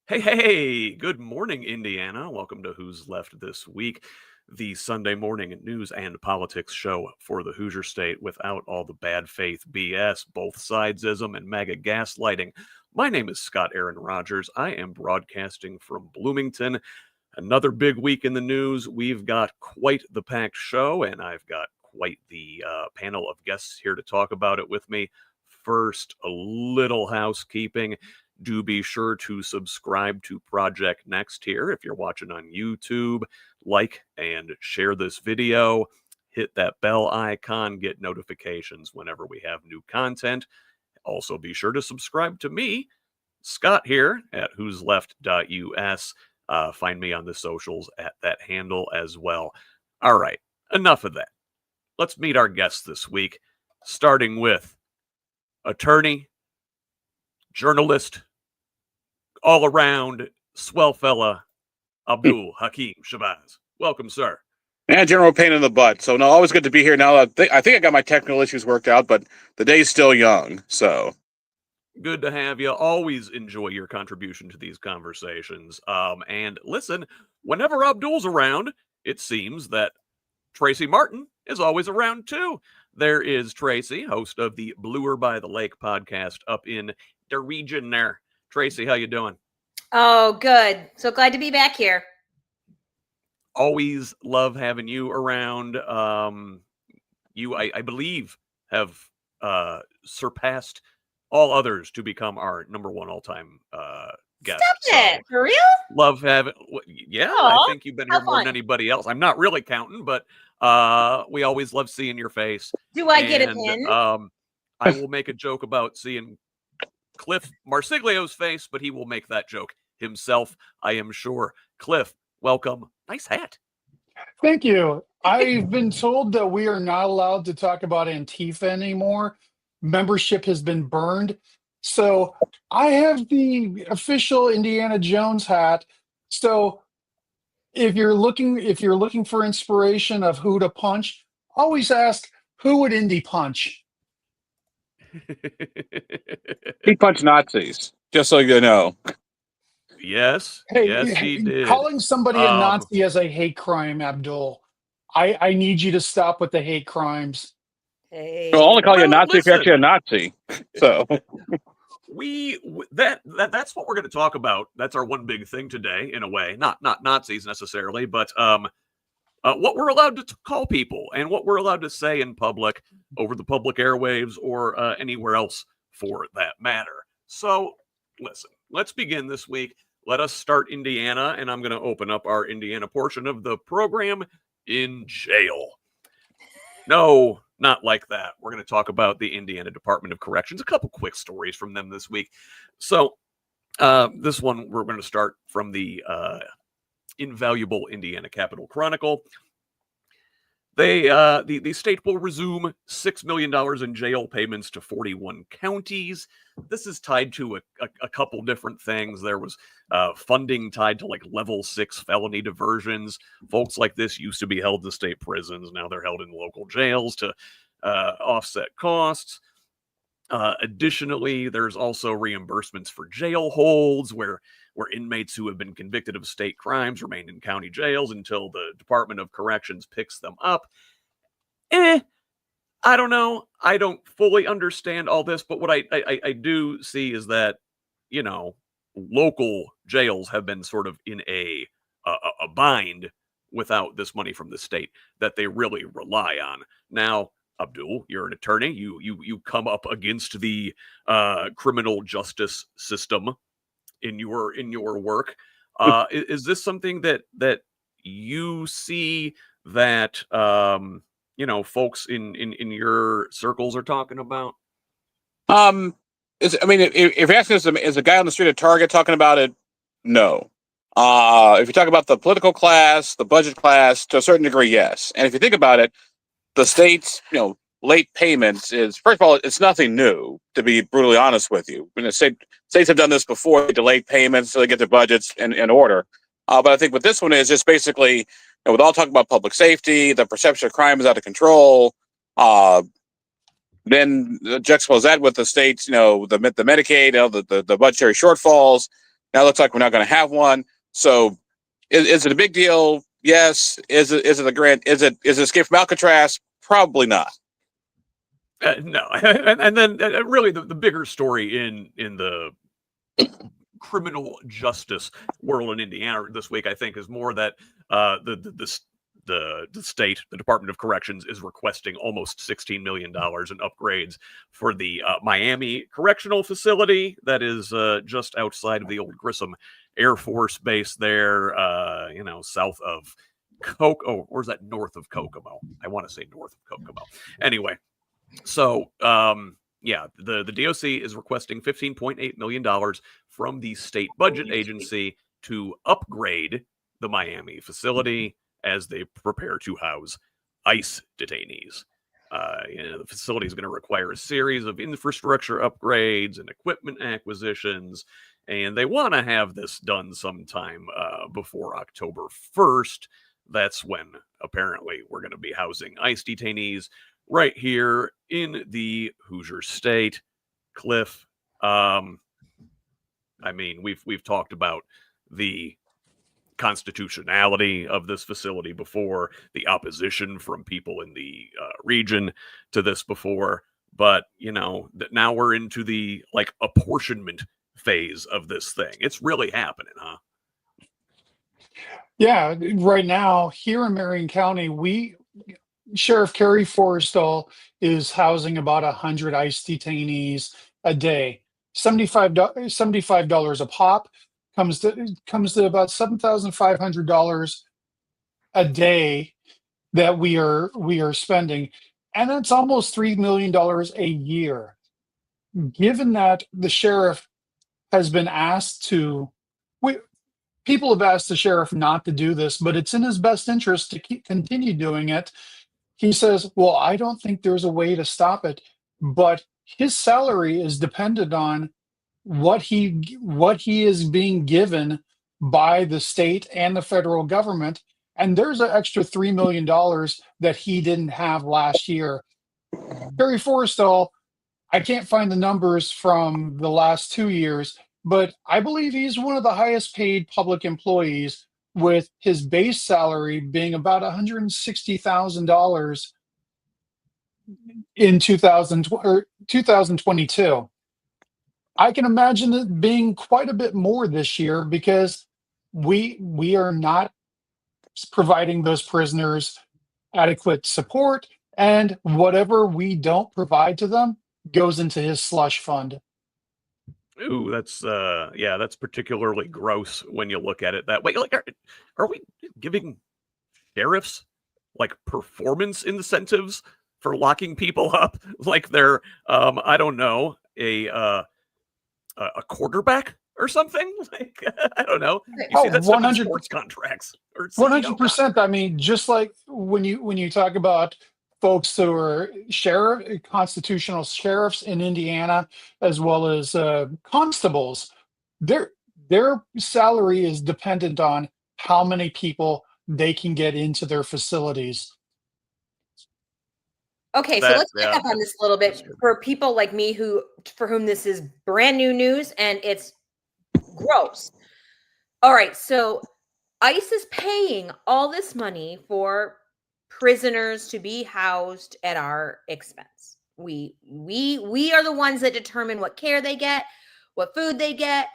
Hey, good morning, Indiana. Welcome to Who's Left This Week, the Sunday morning news and politics show for the Hoosier State without all the bad faith BS, both sidesism, and MAGA gaslighting. My name is Scott Aaron Rogers. I am broadcasting from Bloomington. Another big week in the news. We've got quite the packed show, and I've got quite the panel of guests here to talk about it with me. First, a little housekeeping. Do be sure to subscribe to Project Next here if you're watching on YouTube. Like and share this video. Hit that bell icon. Get notifications whenever we have new content. Also, be sure to subscribe to me, Scott, here at HoosLeft.us. Find me on the socials at that handle as well. All right, enough of that. Let's meet our guests this week, starting with attorney, journalist, all-around swell fella, Abdul Hakim Shabazz. Welcome, sir. And general pain in the butt. So, no, always good to be here. Now, I think I got my technical issues worked out, but the day's still young, so. Good to have you. Always enjoy your contribution to these conversations. And listen, whenever Abdul's around, it seems that Tracy Martin is always around, too. There is Tracy, host of the Bluer by the Lake podcast up in the region there. Tracy, how you doing? Oh, good. So glad to be back here. Always love having you around. You, I believe, have surpassed all others to become our number one all-time guest. Stop it. For real? Love having. Yeah, I think you've been here more than anybody else. I'm not really counting, but we always love seeing your face. Do I get a pin? I will make a joke about seeing Cliff Marsiglio's face, but he will make that joke himself, I am sure. Cliff, welcome. Nice hat. Thank you. I've been told that we are not allowed to talk about Antifa anymore. Membership has been burned. So I have the official Indiana Jones hat. So if you're looking for inspiration of who to punch, always ask, who would Indy punch? He punched Nazis, just so you know. Yes, hey, yes, he did. Calling somebody a Nazi as a hate crime, Abdul. I need you to stop with the hate crimes. Hey. I'll only call you a Nazi if you're actually a Nazi. So that's what we're going to talk about. That's our one big thing today, in a way. Not Nazis necessarily, but what we're allowed to call people and what we're allowed to say in public over the public airwaves or anywhere else for that matter. So, listen, let's begin this week. Let us start Indiana, and I'm going to open up our Indiana portion of the program in jail. No, not like that. We're going to talk about the Indiana Department of Corrections. A couple quick stories from them this week. So, this one, we're going to start from the invaluable Indiana Capitol Chronicle. The state will resume $6 million in jail payments to 41 counties. This is tied to a couple different things. There was funding tied to like level 6 felony diversions. Folks like this used to be held in state prisons. Now they're held in local jails to offset costs. Additionally, there's also reimbursements for jail holds where inmates who have been convicted of state crimes remain in county jails until the Department of Corrections picks them up. I don't know. I don't fully understand all this, but what I do see is that, you know, local jails have been sort of in a bind without this money from the state that they really rely on. Now, Abdul, you're an attorney. You come up against the criminal justice system in your work. Is this something that you see that folks in your circles are talking about? If you're asking us, is a guy on the street at Target talking about it? No. If you talk about the political class, the budget class, to a certain degree, yes. And if you think about it, the state's, late payments is, first of all, it's nothing new, to be brutally honest with you. When the states have done this before, they delay payments so they get their budgets in order. But I think what this one is just basically, with all talk about public safety, the perception of crime is out of control. Then juxtapose that with the states, the Medicaid, the budgetary shortfalls. Now it looks like we're not going to have one. So is it a big deal? Yes. Is it a grant? Is it escape from Alcatraz? Probably not. No, and then really the bigger story in the criminal justice world in Indiana this week, I think, is more that the state, the Department of Corrections, is requesting almost $16 million in upgrades for the Miami Correctional Facility that is just outside of the old Grissom Air Force Base there, south of Kokomo, or is that north of Kokomo? I want to say north of Kokomo. Anyway, so the DOC is requesting $15.8 million from the state budget agency to upgrade the Miami facility as they prepare to house ICE detainees. The facility is going to require a series of infrastructure upgrades and equipment acquisitions, and they want to have this done sometime before October 1st. That's when apparently we're going to be housing ICE detainees right here in the Hoosier State. Cliff, we've talked about the constitutionality of this facility before, the opposition from people in the region to this before, but now we're into the apportionment phase of this thing. It's really happening, huh? Yeah, right now here in Marion County, Sheriff Kerry Forrestal is housing about 100 ICE detainees a day. $75 a pop comes to about $7,500 a day that we are spending, and that's almost $3 million a year. Given that the sheriff has been asked to, people have asked the sheriff not to do this, but it's in his best interest to continue doing it. He says, well, I don't think there's a way to stop it, but his salary is dependent on what he is being given by the state and the federal government. And there's an extra $3 million that he didn't have last year. Kerry Forrestal, I can't find the numbers from the last 2 years, but I believe he's one of the highest paid public employees, with his base salary being about $160,000 in 2022. I can imagine it being quite a bit more this year because we are not providing those prisoners adequate support, and whatever we don't provide to them goes into his slush fund. Ooh, that's particularly gross when you look at it that way. Are we giving sheriffs performance incentives for locking people up? Like they're I don't know, a quarterback or something? I don't know. You see that stuff in sports contracts or 100%. I mean, just like when you talk about folks who are constitutional sheriffs in Indiana, as well as constables, their salary is dependent on how many people they can get into their facilities. Okay, so let's back up on this a little bit for people like me for whom this is brand new news and it's gross. All right, so ICE is paying all this money for prisoners to be housed at our expense. We are the ones that determine what care they get, what food they get,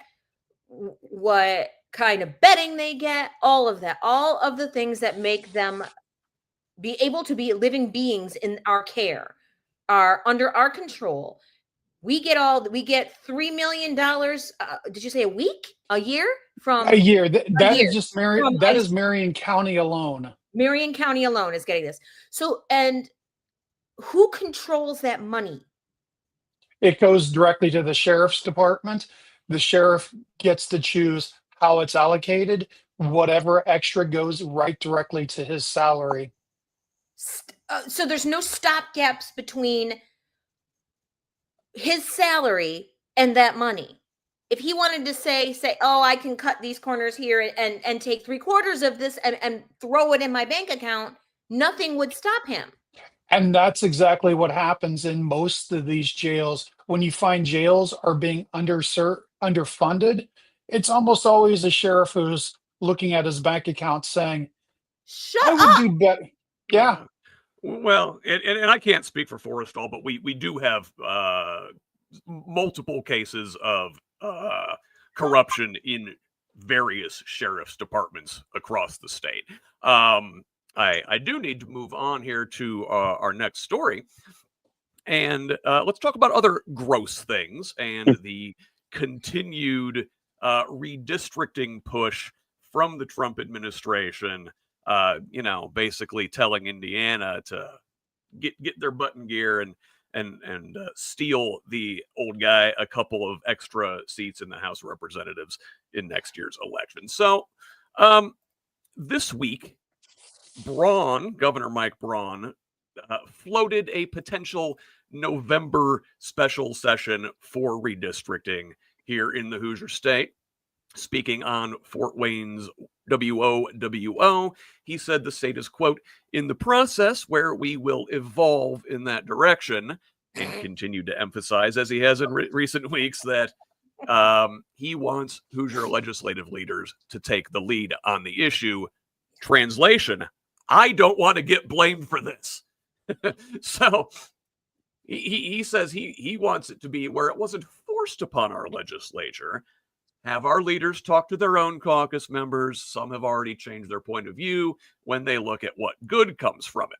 what kind of bedding they get, all of that, all of the things that make them be able to be living beings in our care are under our control. We get $3 million. Did you say a year from a year? That is just Marion. That is Marion County alone. Marion County alone is getting this. So, and who controls that money? It goes directly to the sheriff's department. The sheriff gets to choose how it's allocated. Whatever extra goes right directly to his salary. So there's no stopgaps between his salary and that money. If he wanted to say, oh, I can cut these corners here and take 3/4 of this and throw it in my bank account, nothing would stop him. And that's exactly what happens in most of these jails. When you find jails are being underfunded, it's almost always a sheriff who's looking at his bank account saying, Shut I would up. do better. Yeah. Well, and I can't speak for Forrestal, but we do have multiple cases of corruption in various sheriff's departments across the state. I do need to move on here to our next story, and let's talk about other gross things and the continued redistricting push from the Trump administration. Basically telling Indiana to get their butt in gear and steal the old guy a couple of extra seats in the House of Representatives in next year's election. So this week, Governor Mike Braun, floated a potential November special session for redistricting here in the Hoosier State. Speaking on Fort Wayne's WOWO, he said the state is, quote, in the process where we will evolve in that direction, and continued to emphasize, as he has in recent weeks, that he wants Hoosier legislative leaders to take the lead on the issue. Translation, I don't want to get blamed for this. So he says he wants it to be where it wasn't forced upon our legislature. Have our leaders talk to their own caucus members. Some have already changed their point of view when they look at what good comes from it.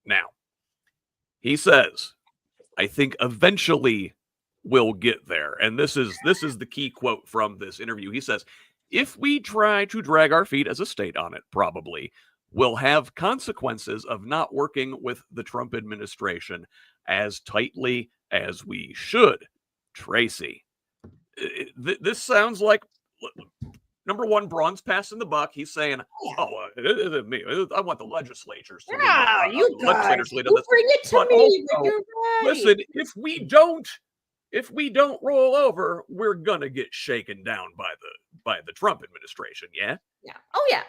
Now, he says, I think eventually we'll get there. And this is the key quote from this interview. He says, if we try to drag our feet as a state on it, probably we'll have consequences of not working with the Trump administration as tightly as we should. Tracy. This sounds like, number one, Braun's passing the buck. He's saying, I want the legislatures to You guys, you bring it to me. Also, you're right. listen, if we don't roll over, we're gonna get shaken down by the Trump administration. Yeah. Yeah. Oh yeah.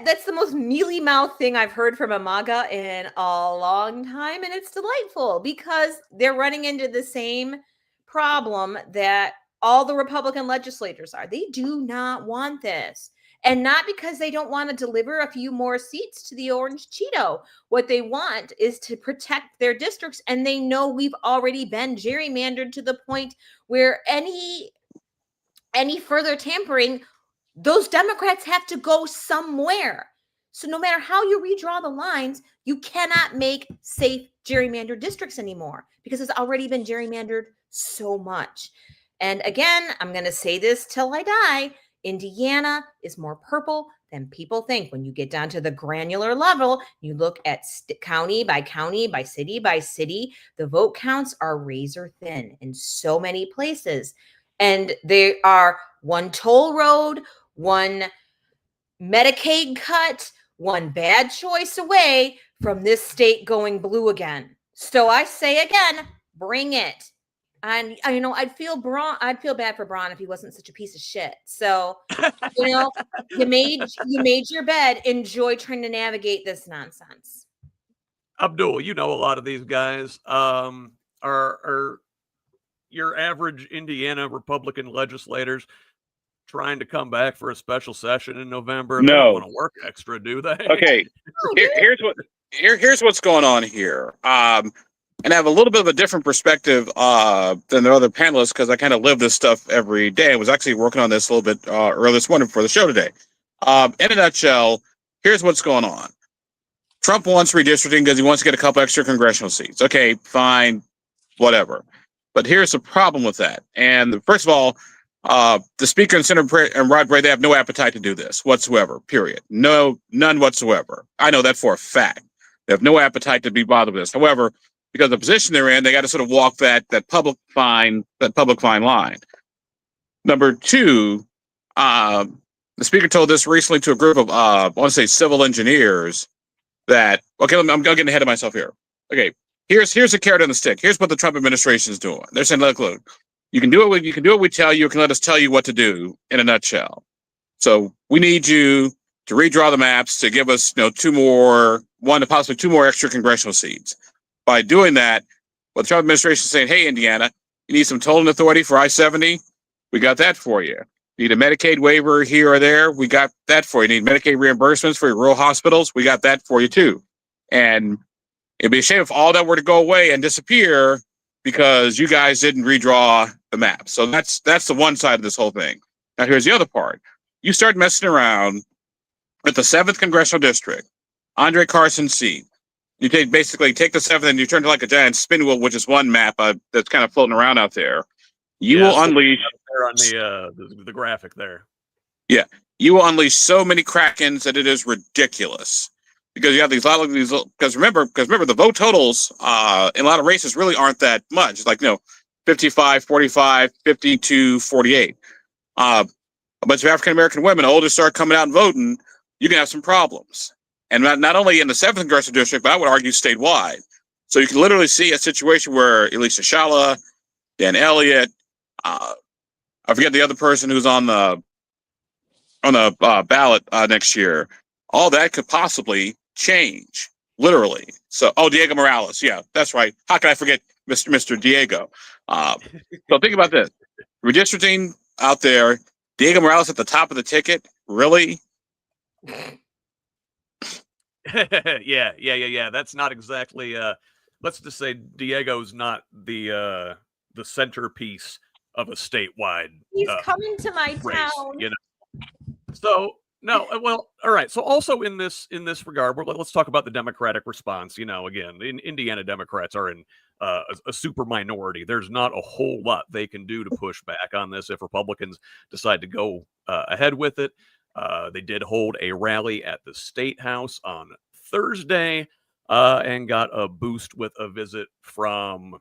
That's the most mealy mouth thing I've heard from a MAGA in a long time, and it's delightful because they're running into the same problem that all the Republican legislators are. They do not want this. And not because they don't want to deliver a few more seats to the Orange Cheeto. What they want is to protect their districts. And they know we've already been gerrymandered to the point where any further tampering, those Democrats have to go somewhere. So no matter how you redraw the lines, you cannot make safe gerrymandered districts anymore because it's already been gerrymandered so much. And again, I'm going to say this till I die. Indiana is more purple than people think. When you get down to the granular level, you look at county by county, by city, the vote counts are razor thin in so many places. And they are one toll road, one Medicaid cut, one bad choice away from this state going blue again. So I say again, bring it. And I'd feel bad for Braun if he wasn't such a piece of shit. So, you made your bed. Enjoy trying to navigate this nonsense. Abdul, a lot of these guys are your average Indiana Republican legislators trying to come back for a special session in November. No. They don't want to work extra, do they? Okay. Here's what's going on here. And I have a little bit of a different perspective than the other panelists because I kind of live this stuff every day. I was actually working on this a little bit earlier this morning for the show today. In a nutshell, here's what's going on. Trump wants redistricting because he wants to get a couple extra congressional seats. Okay, fine, whatever. But here's the problem with that. And first of all, the Speaker and Senator and Rod Bray, they have no appetite to do this whatsoever, period. None whatsoever. I know that for a fact. They have no appetite to be bothered with this. However, because of the position they're in, they got to sort of walk that public fine line. Number two, the speaker told this recently to a group of I want to say civil engineers that I'm getting ahead of myself here. Okay, here's a carrot on the stick. Here's what the Trump administration is doing. They're saying, look, you can do what we tell you. You can let us tell you what to do in a nutshell. So we need you to redraw the maps to give us one to possibly two more extra congressional seats. By doing that, what the Trump administration is saying, hey, Indiana, You need some tolling authority for I-70? We got that for you. Need a Medicaid waiver here or there? We got that for you. Need Medicaid reimbursements for your rural hospitals? We got that for you too. And it'd be a shame if all that were to go away and disappear because you guys didn't redraw the map. So that's the one side of this whole thing. Now here's the other part. You start messing around with the 7th Congressional District, Andre Carson's seat. You basically take the 7th and you turn to like a giant spin wheel, which is one map that's kind of floating around out there. You will unleash there on the graphic there. Yeah, you will unleash so many Krakens that it is ridiculous. Because you have because remember the vote totals in a lot of races really aren't that much. It's like 55, 45, 52, 48. A bunch of African American women older start coming out and voting, you can have some problems. And not only in the 7th Congressional District, but I would argue statewide. So you can literally see a situation where Elisa Shala, Dan Elliott, I forget the other person who's on the ballot next year. All that could possibly change, literally. So, Diego Morales, yeah, that's right. How can I forget Mr. Diego? So think about this: redistricting out there. Diego Morales at the top of the ticket, really? Yeah. That's not exactly. Let's just say Diego's not the centerpiece of a statewide. He's coming to my race, town. So no, well, all right. So also in this regard, let's talk about the Democratic response. Again, Indiana Democrats are in a super minority. There's not a whole lot they can do to push back on this if Republicans decide to go ahead with it. They did hold a rally at the State House on Thursday and got a boost with a visit from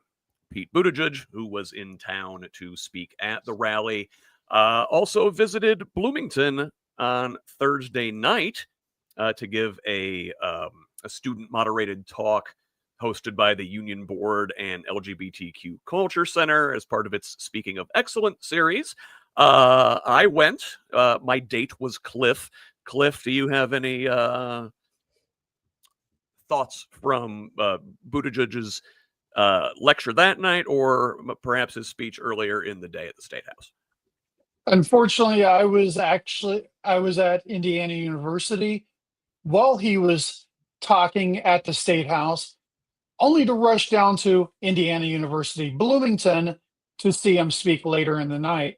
Pete Buttigieg, who was in town to speak at the rally. Also visited Bloomington on Thursday night to give a student-moderated talk hosted by the Union Board and LGBTQ Culture Center as part of its Speaking of Excellence series. I went. My date was Cliff. Cliff, do you have any thoughts from Buttigieg's lecture that night, or perhaps his speech earlier in the day at the State House? Unfortunately, I was at Indiana University while he was talking at the State House, only to rush down to Indiana University, Bloomington, to see him speak later in the night.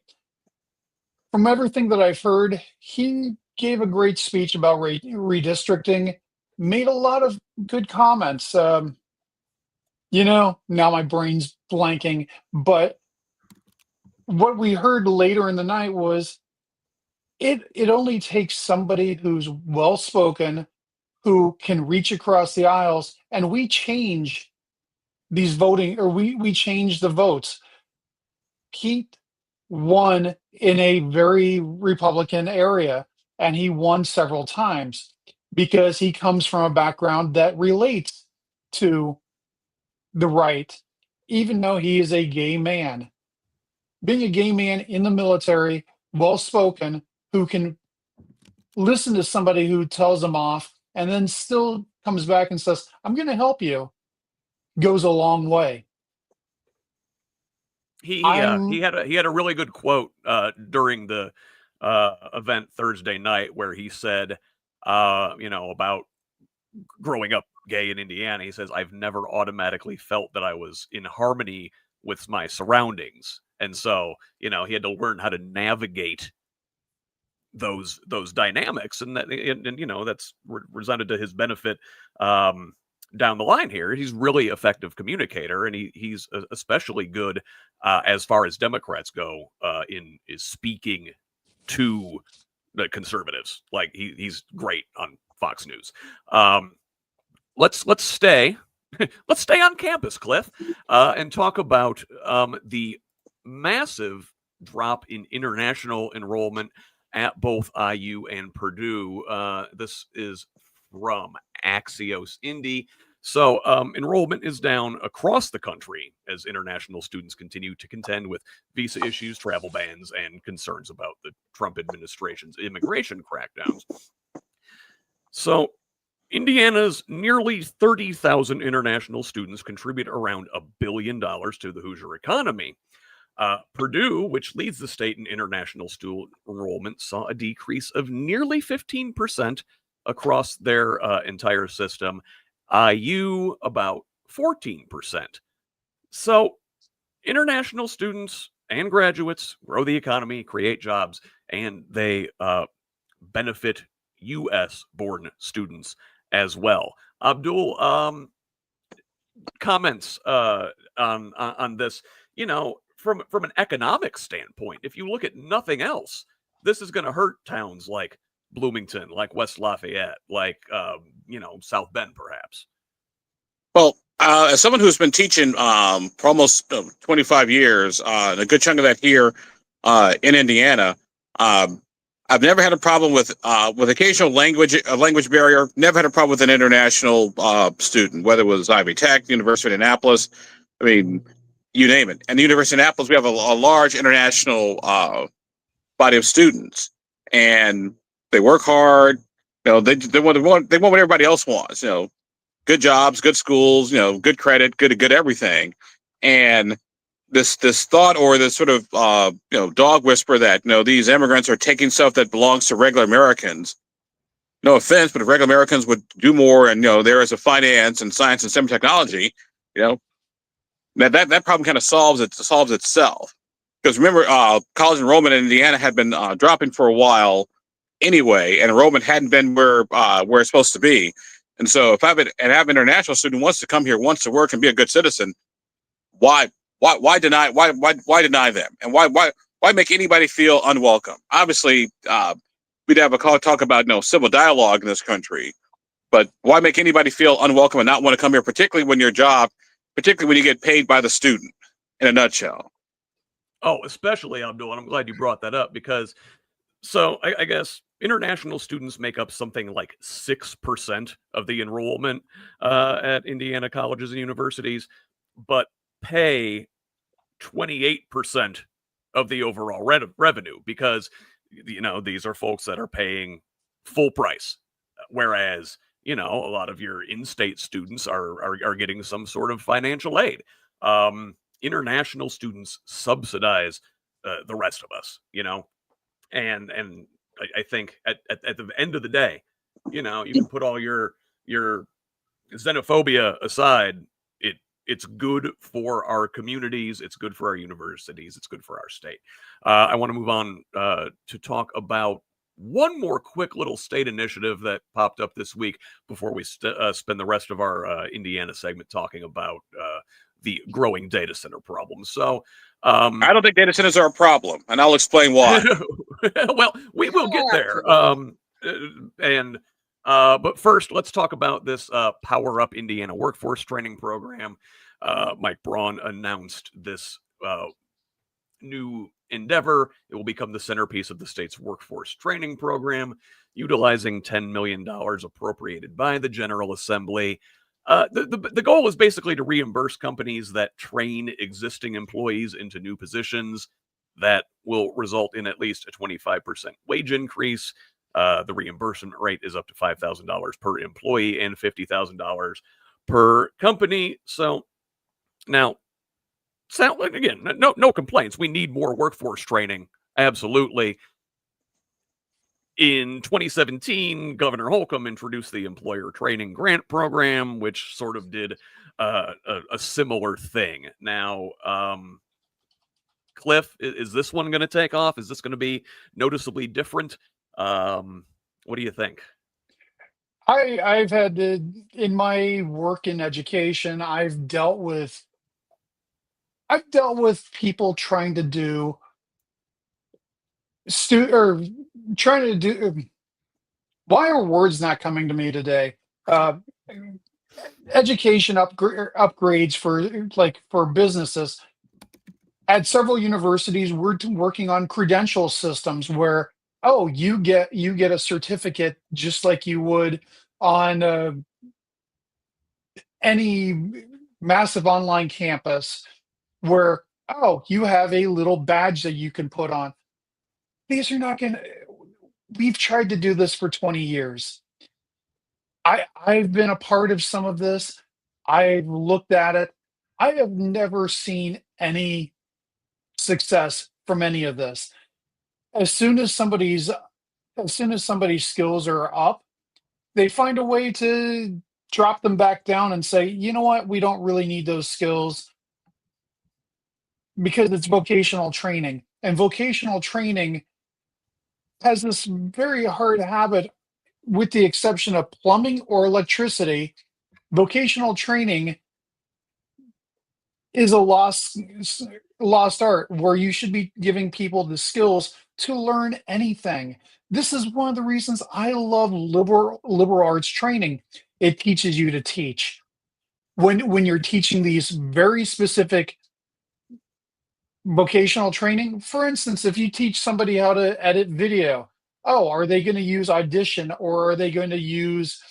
From everything that I've heard, he gave a great speech about redistricting, made a lot of good comments. Now my brain's blanking, but what we heard later in the night was it only takes somebody who's well-spoken, who can reach across the aisles, and we change these voting, or we change the votes. Pete won in a very Republican area, and he won several times because he comes from a background that relates to the right, even though he is a gay man. Being a gay man in the military, well-spoken, who can listen to somebody who tells him off and then still comes back and says, I'm going to help you, goes a long way. He had a really good quote during the event Thursday night where he said, about growing up gay in Indiana. He says, I've never automatically felt that I was in harmony with my surroundings. And so, he had to learn how to navigate those dynamics, and that's resounded to his benefit down the line here. He's really effective communicator, and he's especially good as far as Democrats go in speaking to the conservatives. Like he's great on Fox News. Let's stay on campus, Cliff, and talk about the massive drop in international enrollment at both IU and Purdue. This is from Axios Indy. So enrollment is down across the country as international students continue to contend with visa issues, travel bans, and concerns about the Trump administration's immigration crackdowns. So Indiana's nearly 30,000 international students contribute around $1 billion to the Hoosier economy. Purdue, which leads the state in international student enrollment, saw a decrease of nearly 15% across their entire system. IU about 14%. So international students and graduates grow the economy, create jobs, and they benefit U.S. born students as well. Abdul, comments on this. From an economic standpoint, if you look at nothing else, this is going to hurt towns like Bloomington, like West Lafayette, like South Bend, perhaps. Well, as someone who's been teaching for almost 25 years, and a good chunk of that here in Indiana, I've never had a problem with occasional language barrier. Never had a problem with an international student, whether it was Ivy Tech, University of Indianapolis. I mean, you name it. And the University of Indianapolis, we have a large international body of students, and they work hard. They want what everybody else wants. Good jobs, good schools, good credit, good everything. And this thought, or this sort of dog whisper that these immigrants are taking stuff that belongs to regular Americans. No offense, but if regular Americans would do more, and there is a finance and science and STEM technology, that problem kind of solves itself. Because remember, college enrollment in Indiana had been dropping for a while anyway, and enrollment hadn't been where it's supposed to be. And so, if I have an international student wants to come here, wants to work and be a good citizen, why deny them, and why make anybody feel unwelcome? Obviously, we'd have a talk about civil dialogue in this country, but why make anybody feel unwelcome and not want to come here, particularly when you get paid by the student? In a nutshell. Oh, especially Abdul, and I'm glad you brought that up, because I guess international students make up something like 6% of the enrollment at Indiana colleges and universities, but pay 28% of the overall revenue, because these are folks that are paying full price, whereas a lot of your in-state students are getting some sort of financial aid. International students subsidize the rest of us, and I think at the end of the day, you can put all your xenophobia aside. It's good for our communities. It's good for our universities. It's good for our state. I want to move on to talk about one more quick little state initiative that popped up this week before we spend the rest of our Indiana segment talking about the growing data center problem. So I don't think data centers are a problem, and I'll explain why. Well, we will get there. But first, let's talk about this Power Up Indiana workforce training program. Mike Braun announced this new endeavor. It will become the centerpiece of the state's workforce training program, utilizing $10 million appropriated by the General Assembly. The goal is basically to reimburse companies that train existing employees into new positions. That will result in at least a 25% wage increase. The reimbursement rate is up to $5,000 per employee and $50,000 per company. So now, again, no complaints. We need more workforce training. Absolutely. In 2017, Governor Holcomb introduced the Employer Training Grant Program, which sort of did a similar thing. Now, Cliff, is this one going to take off? Is this going to be noticeably different? What do you think? I've had in my work in education, I've dealt with people trying to do trying to do. Why are words not coming to me today? Education upgrades for businesses. At several universities, we're working on credential systems where you get a certificate just like you would on any massive online campus, where you have a little badge that you can put on. These are not going to. We've tried to do this for 20 years. I've been a part of some of this. I've looked at it. I have never seen any success from any of this. As soon as somebody's skills are up, they find a way to drop them back down and say, you know what, we don't really need those skills because it's vocational training. And vocational training has this very hard habit, with the exception of plumbing or electricity. Vocational training is a lost art where you should be giving people the skills to learn anything. This is one of the reasons I love liberal arts training. It teaches you to teach. When you're teaching these very specific vocational training, for instance, if you teach somebody how to edit video, oh, are they going to use Audition or are they going to use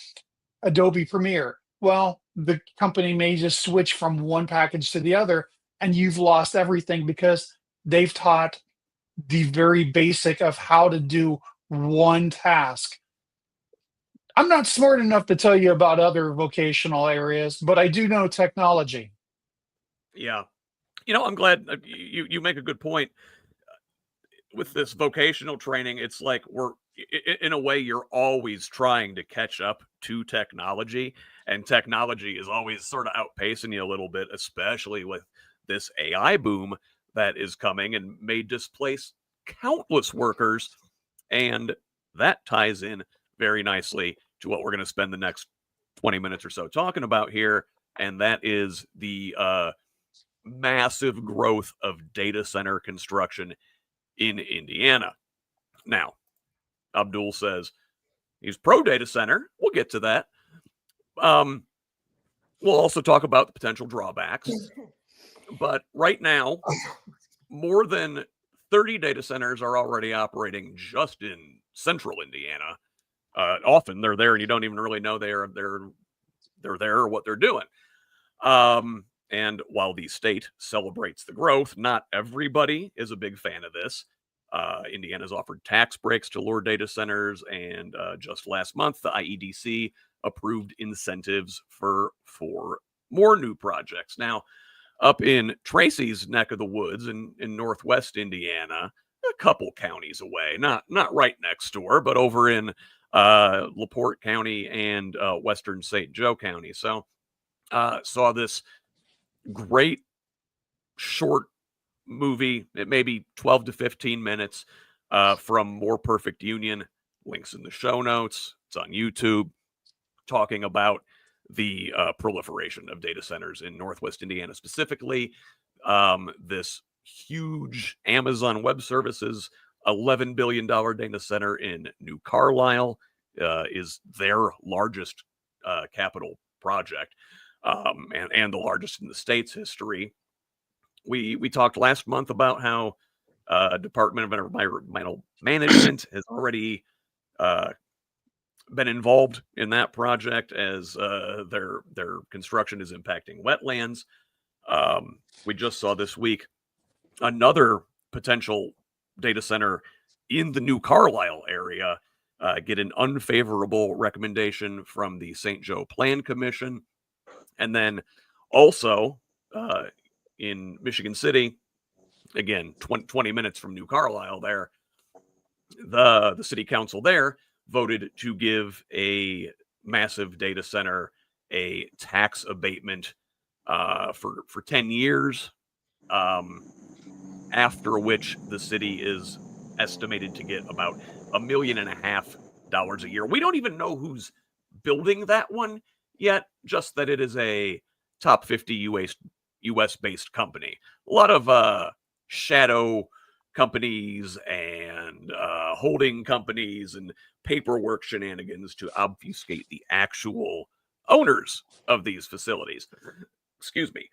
Adobe Premiere? Well, the company may just switch from one package to the other, and you've lost everything because they've taught the very basic of how to do one task. I'm not smart enough to tell you about other vocational areas, but I do know technology. Yeah. I'm glad you make a good point with this vocational training. It's like in a way, you're always trying to catch up to technology, and technology is always sort of outpacing you a little bit, especially with this AI boom that is coming and may displace countless workers. And that ties in very nicely to what we're going to spend the next 20 minutes or so talking about here. And that is the massive growth of data center construction in Indiana. Now, Abdul says he's pro data center. We'll get to that. We'll also talk about the potential drawbacks. But right now, more than 30 data centers are already operating just in central Indiana. Often they're there and you don't even really know they're there or what they're doing. And while the state celebrates the growth, not everybody is a big fan of this. Indiana's offered tax breaks to lure data centers, and just last month, the IEDC approved incentives for more new projects. Now, up in Tracy's neck of the woods in northwest Indiana, a couple counties away, not right next door, but over in LaPorte County and western St. Joe County. So saw this great short movie. It may be 12 to 15 minutes from More Perfect Union. Links in the show notes. It's on YouTube, talking about the proliferation of data centers in Northwest Indiana, specifically this huge Amazon Web Services $11 billion data center in New Carlisle is their largest capital project, and the largest in the state's history. We talked last month about how Department of Environmental Management has already been involved in that project as their construction is impacting wetlands. We just saw this week another potential data center in the New Carlisle area get an unfavorable recommendation from the St. Joe Plan Commission. And then also in Michigan City, again, 20 minutes from New Carlisle there, the city council there voted to give a massive data center a tax abatement for 10 years, after which the city is estimated to get about $1.5 million a year. We don't even know who's building that one yet, just that it is a top 50 US based company. A lot of shadow companies and holding companies and paperwork shenanigans to obfuscate the actual owners of these facilities. Excuse me.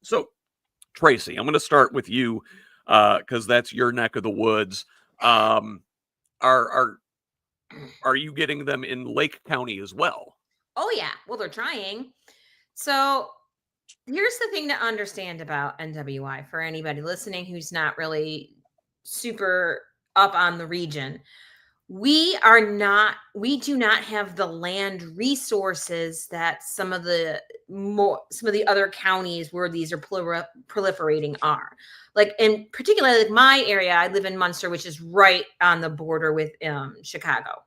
So, Tracy, I'm going to start with you because that's your neck of the woods. Are you getting them in Lake County as well? Oh yeah. Well, they're trying. So here's the thing to understand about NWI for anybody listening who's not really super up on the region. we do not have the land resources that some of the other counties where these are proliferating are. Like in particular, like my area, I live in Munster, which is right on the border with Chicago.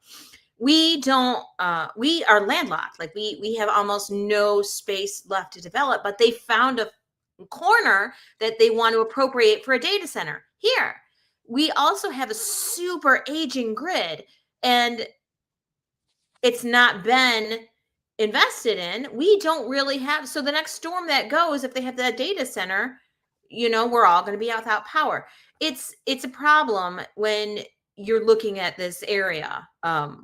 We are landlocked. Like we have almost no space left to develop, but they found a corner that they want to appropriate for a data center here. We also have a super aging grid, and it's not been invested in. We don't really have, so the next storm that goes, if they have that data center, we're all going to be without power. It's a problem when you're looking at this area.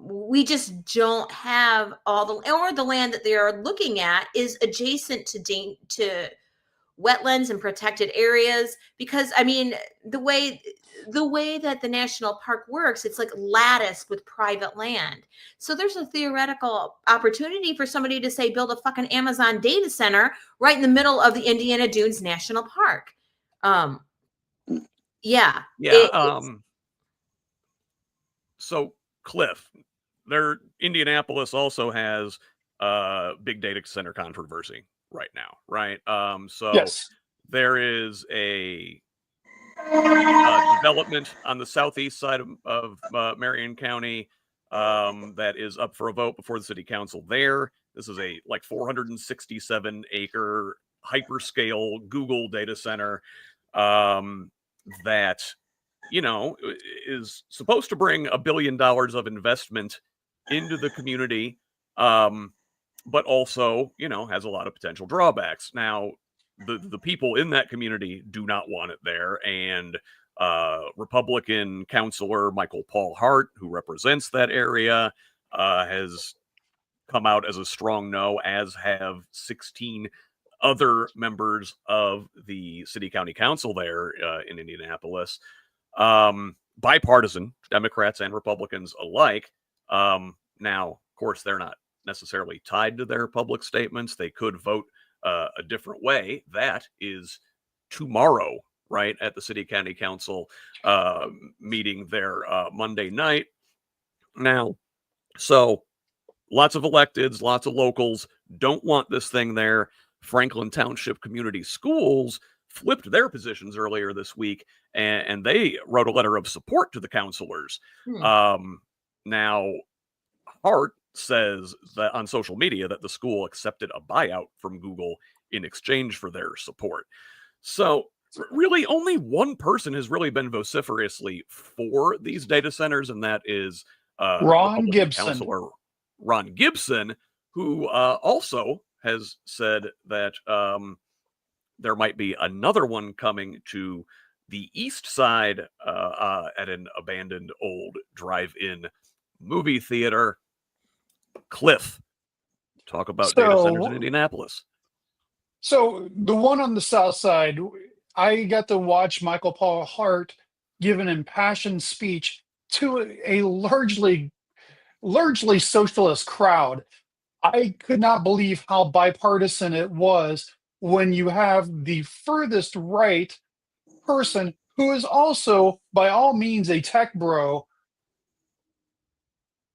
We just don't have the land that they are looking at is adjacent to wetlands and protected areas, because I mean the way that the national park works, it's like latticed with private land. So there's a theoretical opportunity for somebody to say build a fucking Amazon data center right in the middle of the Indiana Dunes National Park. So Cliff, Indianapolis also has big data center controversy right now, right? So Yes. there is a development on the southeast side of Marion County that is up for a vote before the city council there. This is a 467 acre hyperscale Google data center that is supposed to bring $1 billion of investment into the community, but also has a lot of potential drawbacks. Now, the people in that community do not want it there, and Republican councilor Michael Paul Hart, who represents that area, has come out as a strong no, as have 16 other members of the city county council there in Indianapolis. Bipartisan, Democrats and Republicans alike. Now, of course, they're not necessarily tied to their public statements. They could vote a different way. That is tomorrow, right, at the city county council meeting there Monday night. Now, so lots of electeds, lots of locals don't want this thing there. Franklin Township Community Schools flipped their positions earlier this week, and they wrote a letter of support to the counselors. Now, Hart says that on social media that the school accepted a buyout from Google in exchange for their support. So really only one person has really been vociferously for these data centers, and that is Ron Gibson. Counselor Ron Gibson, who also has said that there might be another one coming to the east side at an abandoned old drive-in movie theater. Cliff, talk about data centers in Indianapolis. So the one on the south side, I got to watch Michael Paul Hart give an impassioned speech to a largely socialist crowd. I could not believe how bipartisan it was when you have the furthest right person who is also, by all means, a tech bro,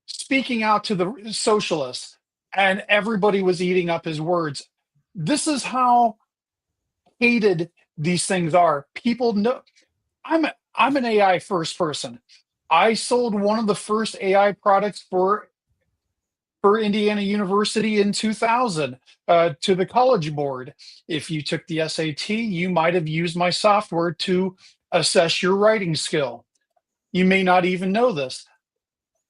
speaking out to the socialists, and everybody was eating up his words. This is how hated these things are. People know I'm an AI first person. I sold one of the first AI products for Indiana University in 2000 to the College Board. If you took the SAT, you might have used my software to assess your writing skill. You may not even know this.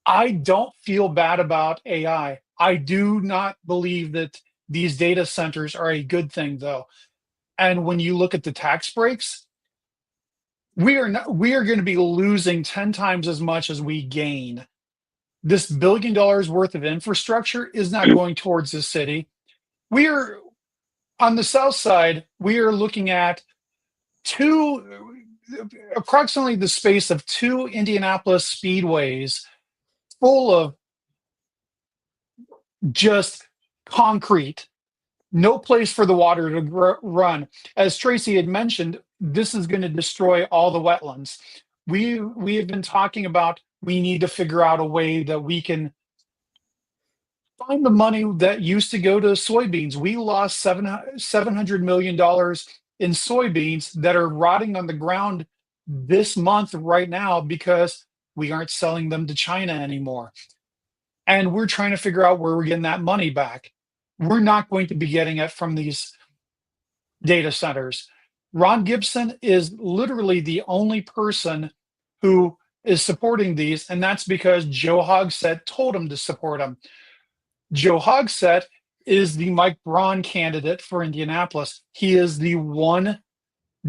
I don't feel bad about AI. I do not believe that these data centers are a good thing, though. And when you look at the tax breaks, we are going to be losing 10 times as much as we gain. This $1 billion worth of infrastructure is not going towards the city. We are on the south side. We are looking at approximately the space of 2 Indianapolis speedways full of just concrete, no place for the water to run. As Tracy had mentioned, this is going to destroy all the wetlands. We have been talking about We need to figure out a way that we can find the money that used to go to soybeans. We lost $700 million in soybeans that are rotting on the ground this month right now because we aren't selling them to China anymore. And we're trying to figure out where we're getting that money back. We're not going to be getting it from these data centers. Ron Gibson is literally the only person who is supporting these, and that's because Joe Hogsett told him to support them. Joe Hogsett is the Mike Braun candidate for Indianapolis. He is the one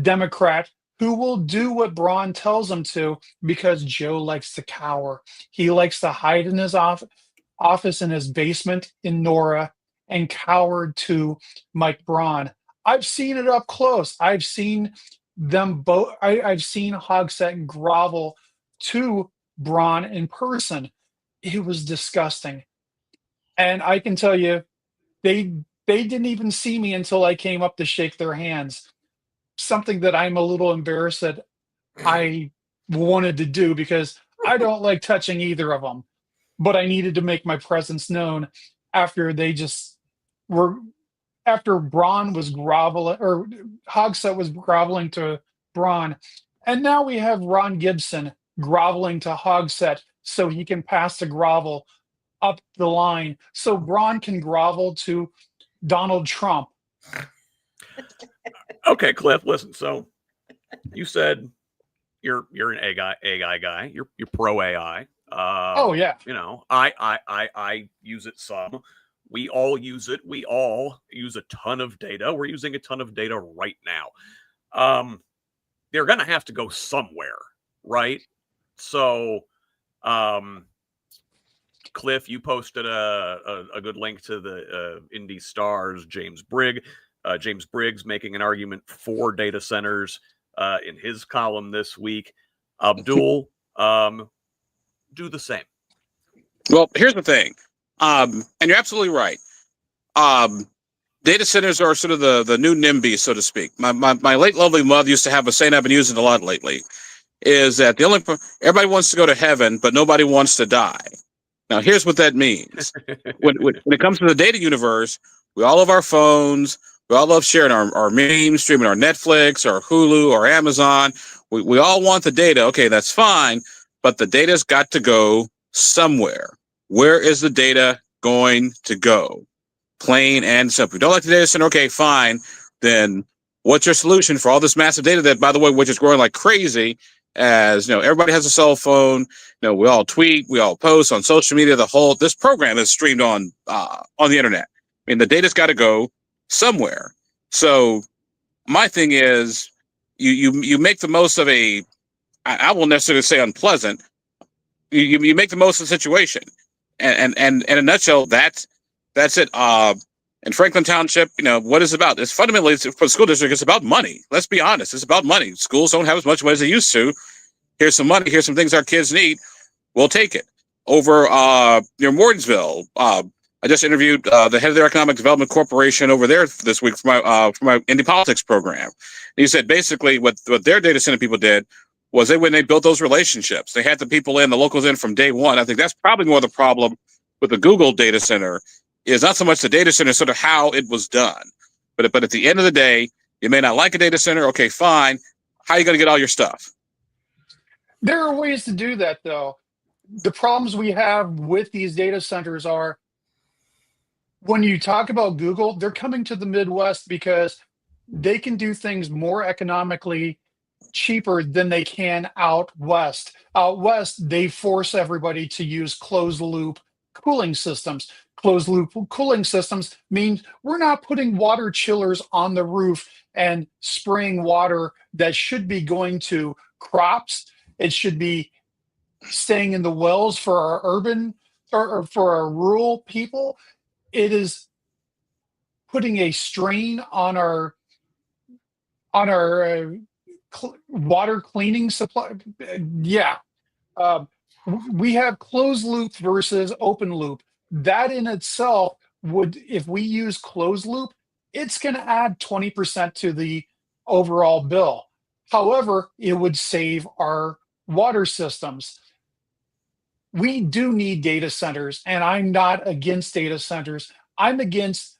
Democrat who will do what Braun tells him to because Joe likes to cower. He likes to hide in his office in his basement in Nora and cower to Mike Braun. I've seen it up close. I've seen them both. I've seen Hogsett grovel to Braun in person. It was disgusting. And I can tell you, they didn't even see me until I came up to shake their hands. Something that I'm a little embarrassed that I wanted to do because I don't like touching either of them. But I needed to make my presence known after they just were after Braun was groveling or Hogsett was groveling to Braun. And now we have Ron Gibson groveling to Hogsett so he can pass the grovel up the line so Braun can grovel to Donald Trump. Okay, Cliff, listen. So you said you're an AI guy. You're pro AI. Oh yeah. You know, I use it some. We all use it. We all use a ton of data. We're using a ton of data right now. They're gonna have to go somewhere, right? So, Cliff, you posted a good link to the Indy Star's James Briggs. James Briggs making an argument for data centers in his column this week. Abdul, do the same. Well, here's the thing, and you're absolutely right. Data centers are sort of the new NIMBY, so to speak. My late lovely mother used to have a saying I've been using a lot lately, is that everybody wants to go to heaven, but nobody wants to die. Now, here's what that means. When it comes to the data universe, we all have our phones. We all love sharing our memes, streaming our Netflix, our Hulu, our Amazon. We all want the data. Okay, that's fine, but the data's got to go somewhere. Where is the data going to go? Plain and simple. You don't like the data center? Okay, fine. Then what's your solution for all this massive data that, by the way, which is growing like crazy? As you know, everybody has a cell phone. You know, we all tweet, we all post on social media. This program is streamed on the internet. I mean, the data's got to go somewhere. So my thing is, you make the most of I won't necessarily say unpleasant. You make the most of the situation, and in a nutshell, that's it. In Franklin Township, you know what it's about. It's fundamentally for the school district. It's about money. Let's be honest. It's about money. Schools don't have as much money as they used to. Here's some money. Here's some things our kids need. We'll take it. Over near Mortonsville, I just interviewed the head of their economic development corporation over there this week for my Indy Politics program. And he said basically what their data center people did was when they built those relationships, they had the people in, the locals in from day one. I think that's probably more the problem with the Google data center is not so much the data center, sort of how it was done. But at the end of the day, you may not like a data center. Okay, fine. How are you going to get all your stuff? There are ways to do that, though. The problems we have with these data centers are when you talk about Google, they're coming to the Midwest because they can do things more economically cheaper than they can out west. Out west, they force everybody to use closed loop cooling systems. Closed loop cooling systems means we're not putting water chillers on the roof and spraying water that should be going to crops. It should be staying in the wells for our urban or for our rural people. It is putting a strain on our water cleaning supply. Yeah. We have closed loop versus open loop. That in itself would, if we use closed loop, it's going to add 20% to the overall bill. However, it would save our water systems. we do need data centers, and I'm not against data centers. I'm against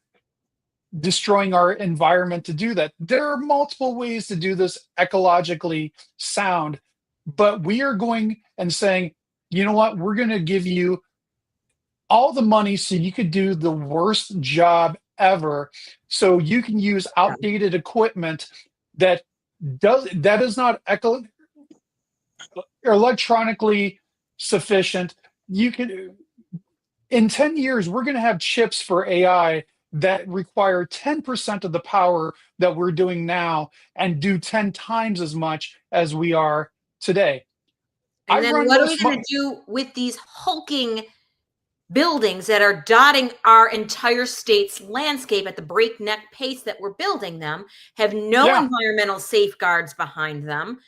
destroying our environment to do that. There are multiple ways to do this ecologically sound, but we are going and saying, you know what, we're going to give you all the money so you could do the worst job ever, so you can use outdated equipment that that is not electronically sufficient. You can, in 10 years, we're going to have chips for AI that require 10% of the power that we're doing now and do 10 times as much as we are today. And then what are we going to do with these hulking buildings that are dotting our entire state's landscape at the breakneck pace that we're building them, have no environmental safeguards behind them,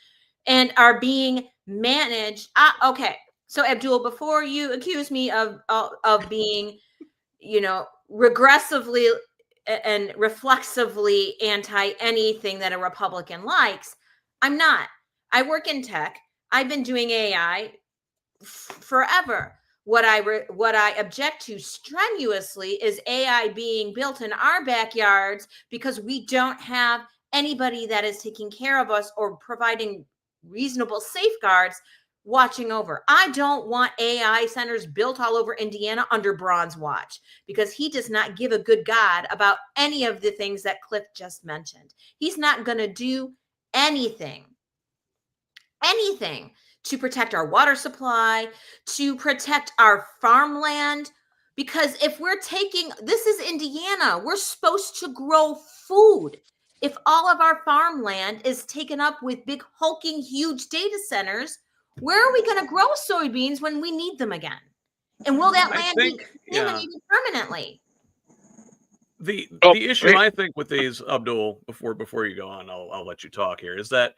and are being managed? Okay, so Abdul, before you accuse me of being, regressively and reflexively anti anything that a Republican likes, I'm not. I work in tech. I've been doing AI forever. What I object to strenuously is AI being built in our backyards because we don't have anybody that is taking care of us or providing reasonable safeguards watching over. I don't want AI centers built all over Indiana under Braun's watch, because he does not give a good God about any of the things that Cliff just mentioned. He's not going to do anything to protect our water supply, to protect our farmland. Because if this is Indiana, we're supposed to grow food. If all of our farmland is taken up with big, hulking, huge data centers, where are we going to grow soybeans when we need them again? And will that land be contaminated permanently? The issue, I think, with these, Abdul, before you go on, I'll let you talk here, is that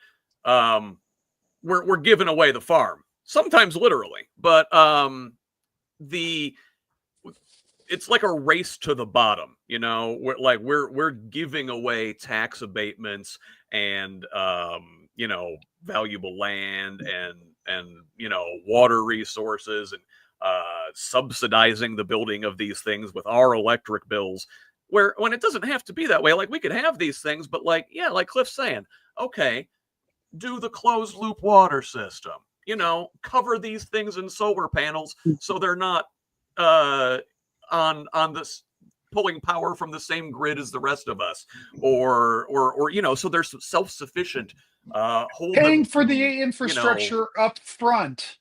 we're giving away the farm, sometimes literally, but it's like a race to the bottom. We're giving away tax abatements and valuable land and water resources, and subsidizing the building of these things with our electric bills, when it doesn't have to be that way. Like, we could have these things, but like Cliff's saying, okay, do the closed loop water system, cover these things in solar panels so they're not on this pulling power from the same grid as the rest of us, or so they're self-sufficient. Paying for the infrastructure up front.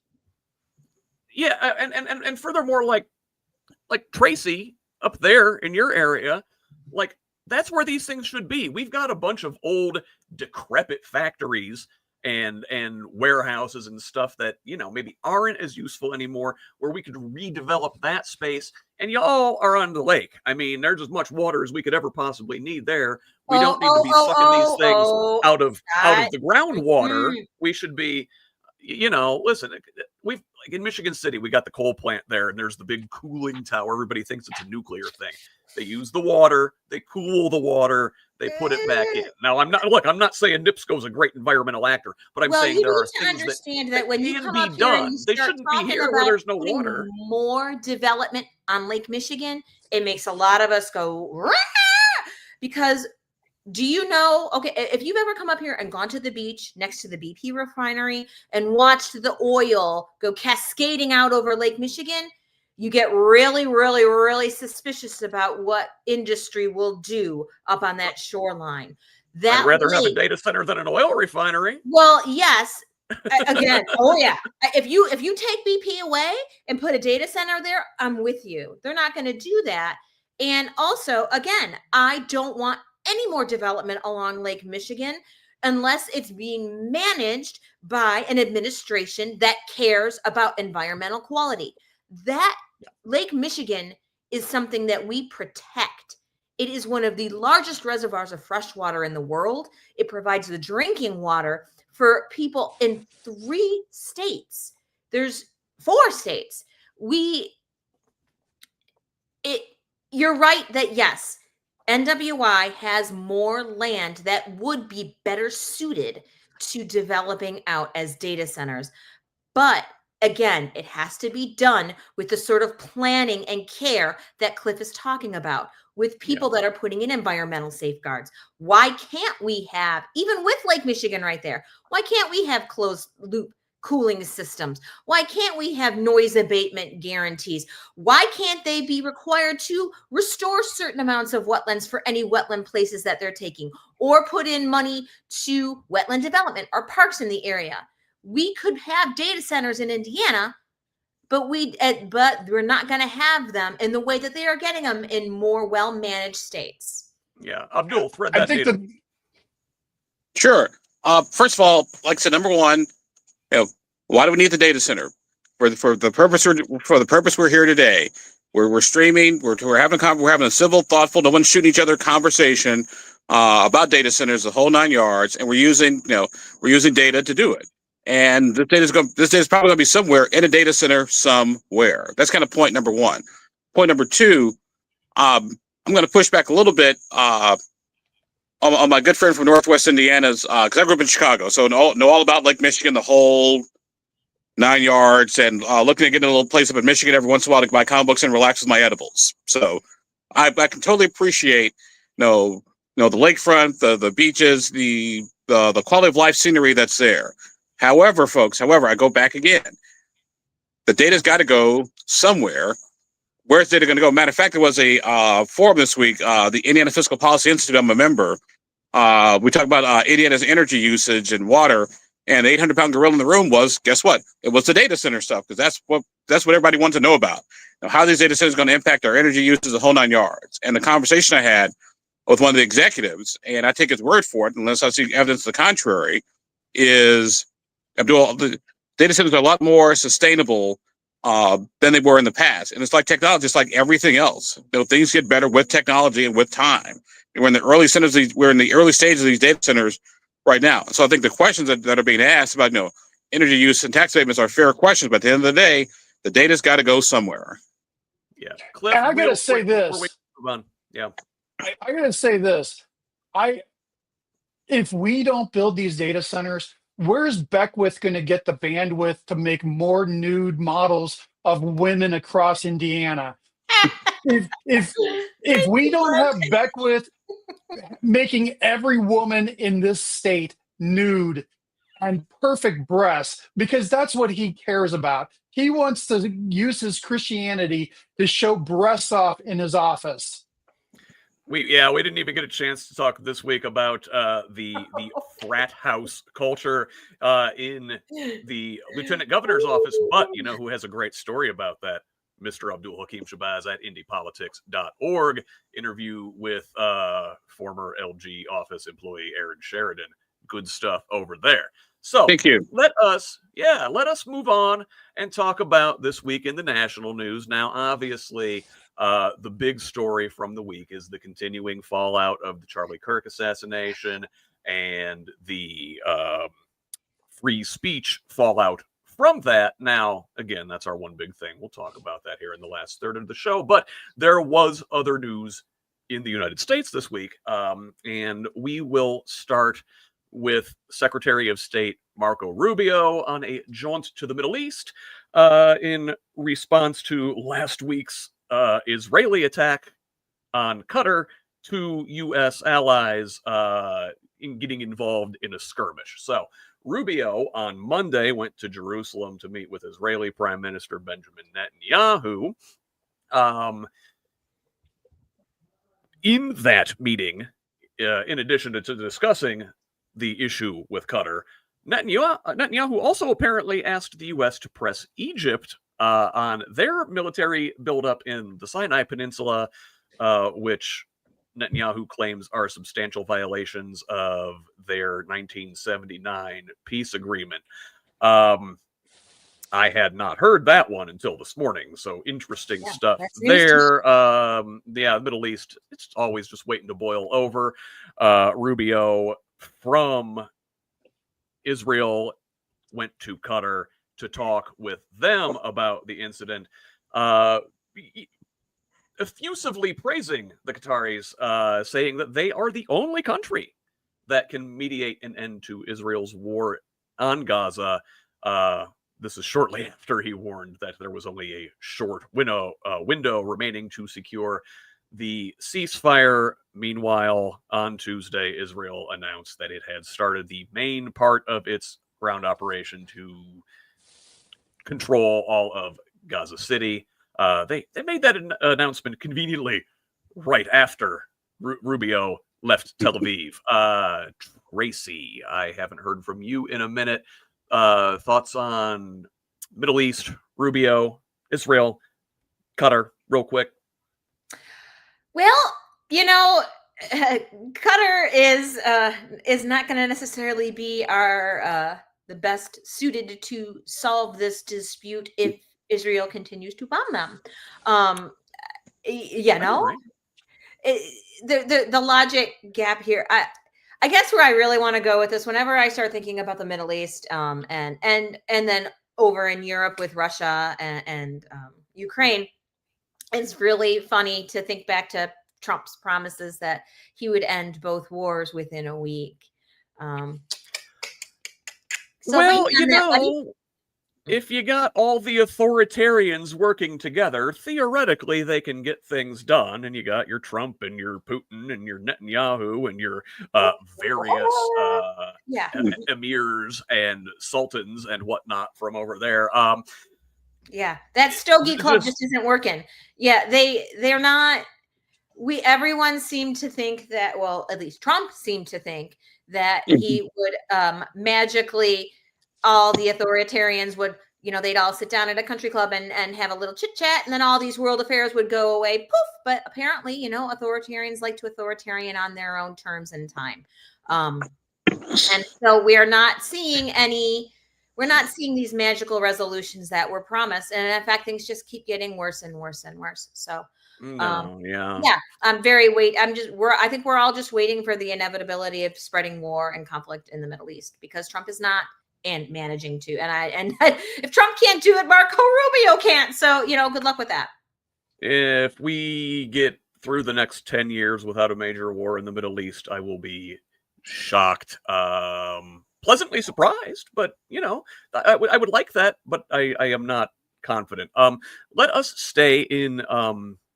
Yeah, and furthermore, like Tracy up there in your area, like, that's where these things should be. We've got a bunch of old, decrepit factories and warehouses and stuff that, maybe aren't as useful anymore, where we could redevelop that space. And y'all are on the lake. I mean, there's as much water as we could ever possibly need there. We don't need to be sucking these things out of the groundwater. We should be, listen, we've, like, in Michigan City, we got the coal plant there, and there's the big cooling tower. Everybody thinks it's a nuclear thing. They use the water, they cool the water, they put it back in. Now, I'm not saying NIPSCO's a great environmental actor, but I'm saying there are things that when you can come be up done. Here and They shouldn't be here where there's no water. More development on Lake Michigan, it makes a lot of us go, rah! Because do you know, if you've ever come up here and gone to the beach next to the BP refinery and watched the oil go cascading out over Lake Michigan, you get really, really, really suspicious about what industry will do up on that shoreline. I'd rather have a data center than an oil refinery. Well, yes. Again, if you take BP away and put a data center there, I'm with you. They're not going to do that. And also, again, I don't want any more development along Lake Michigan unless it's being managed by an administration that cares about environmental quality. That Lake Michigan is something that we protect. It is one of the largest reservoirs of fresh water in the world. It provides the drinking water for people in 3 states. There's 4 states. You're right that yes, NWI has more land that would be better suited to developing out as data centers. But again, it has to be done with the sort of planning and care that Cliff is talking about, with people that are putting in environmental safeguards. Why can't we have, even with Lake Michigan right there, why can't we have closed loop cooling systems? Why can't we have noise abatement guarantees? Why can't they be required to restore certain amounts of wetlands for any wetland places that they're taking, or put in money to wetland development or parks in the area? We could have data centers in Indiana, but we're not going to have them in the way that they are getting them in more well-managed states. Yeah, Abdul, thread I that think needle. Sure. First of all, like I said, number one, why do we need the data center? For the purpose we're here today. We're streaming. We're having a civil, thoughtful, no one's shooting each other conversation about data centers, the whole 9 yards, and we're using data to do it. And this data is probably going to be somewhere in a data center somewhere. That's kind of point number one. Point number two, I'm going to push back a little bit on my good friend from Northwest Indiana's, because I grew up in Chicago, so know all about Lake Michigan, the whole 9 yards, and looking to get in a little place up in Michigan every once in a while to buy comic books and relax with my edibles. So I can totally appreciate, the lakefront, the beaches, the quality of life scenery that's there. However, folks, I go back again. The data's got to go somewhere. Where's data going to go? Matter of fact, there was a forum this week, the Indiana Fiscal Policy Institute. I'm a member. We talked about Indiana's energy usage and water, and the 800-pound gorilla in the room was, guess what? It was the data center stuff, because that's what everybody wanted to know about. How these data centers are going to impact our energy usage, the whole 9 yards. And the conversation I had with one of the executives, and I take his word for it, unless I see evidence to the contrary, is Abdul, the data centers are a lot more sustainable than they were in the past. And it's like technology, it's like everything else. Things get better with technology and with time. And we're in the early stages of these data centers right now. So I think the questions that are being asked about energy use and tax abatements are fair questions, but at the end of the day, the data's got to go somewhere. Yeah, Cliff. And I gotta say this. Yeah, I gotta say this. If we don't build these data centers, where's Beckwith going to get the bandwidth to make more nude models of women across Indiana? If we don't have Beckwith making every woman in this state nude and perfect breasts, because that's what he cares about. He wants to use his Christianity to show breasts off in his office. we didn't even get a chance to talk this week about the frat house culture in the lieutenant governor's office, but who has a great story about that? Mr. Abdul Hakim Shabazz at indypolitics.org. Interview with former LG office employee Aaron Sheridan. Good stuff over there. So thank you. Let us move on and talk about this week in the national news. Now, obviously, the big story from the week is the continuing fallout of the Charlie Kirk assassination and the free speech fallout from that. Now, again, that's our one big thing. We'll talk about that here in the last third of the show. But there was other news in the United States this week, and we will start with Secretary of State Marco Rubio on a jaunt to the Middle East in response to last week's Israeli attack on Qatar, to U.S. allies in getting involved in a skirmish. So Rubio on Monday went to Jerusalem to meet with Israeli Prime Minister Benjamin Netanyahu. In that meeting, in addition to discussing the issue with Qatar, Netanyahu also apparently asked the U.S. to press Egypt on their military buildup in the Sinai Peninsula, which Netanyahu claims are substantial violations of their 1979 peace agreement. I had not heard that one until this morning, so interesting stuff there. The Middle East, it's always just waiting to boil over. Rubio from Israel went to Qatar to talk with them about the incident, effusively praising the Qataris, saying that they are the only country that can mediate an end to Israel's war on Gaza. this is shortly after he warned that there was only a short window remaining to secure the ceasefire. Meanwhile, on Tuesday, Israel announced that it had started the main part of its ground operation to control all of Gaza City. They made that announcement conveniently right after Rubio left Tel Aviv. Tracy, I haven't heard from you in a minute. Thoughts on Middle East, Rubio, Israel, Qatar, real quick? Well, Qatar is not going to necessarily be the best suited to solve this dispute if Israel continues to bomb them. The logic gap here. I guess where I really want to go with this, whenever I start thinking about the Middle East, and then over in Europe with Russia and Ukraine, it's really funny to think back to Trump's promises that he would end both wars within a week. If you got all the authoritarians working together, theoretically they can get things done. And you got your Trump and your Putin and your Netanyahu and your various emirs and sultans and whatnot from over there. That Stogie Club just isn't working. Yeah, they're not. Everyone seemed to think that, well, at least Trump seemed to think that he would magically, all the authoritarians would, they'd all sit down at a country club and have a little chit chat, and then all these world affairs would go away, poof. But apparently, authoritarians like to authoritarian on their own terms and time. And so we're not seeing these magical resolutions that were promised. And in fact, things just keep getting worse and worse and worse. So I'm I think we're all just waiting for the inevitability of spreading war and conflict in the Middle East, because Trump is not managing to, and if Trump can't do it, Marco Rubio can't. So, good luck with that. If we get through the next 10 years without a major war in the Middle East, I will be shocked, pleasantly surprised, but I would like that, but I am not confident. Let us stay in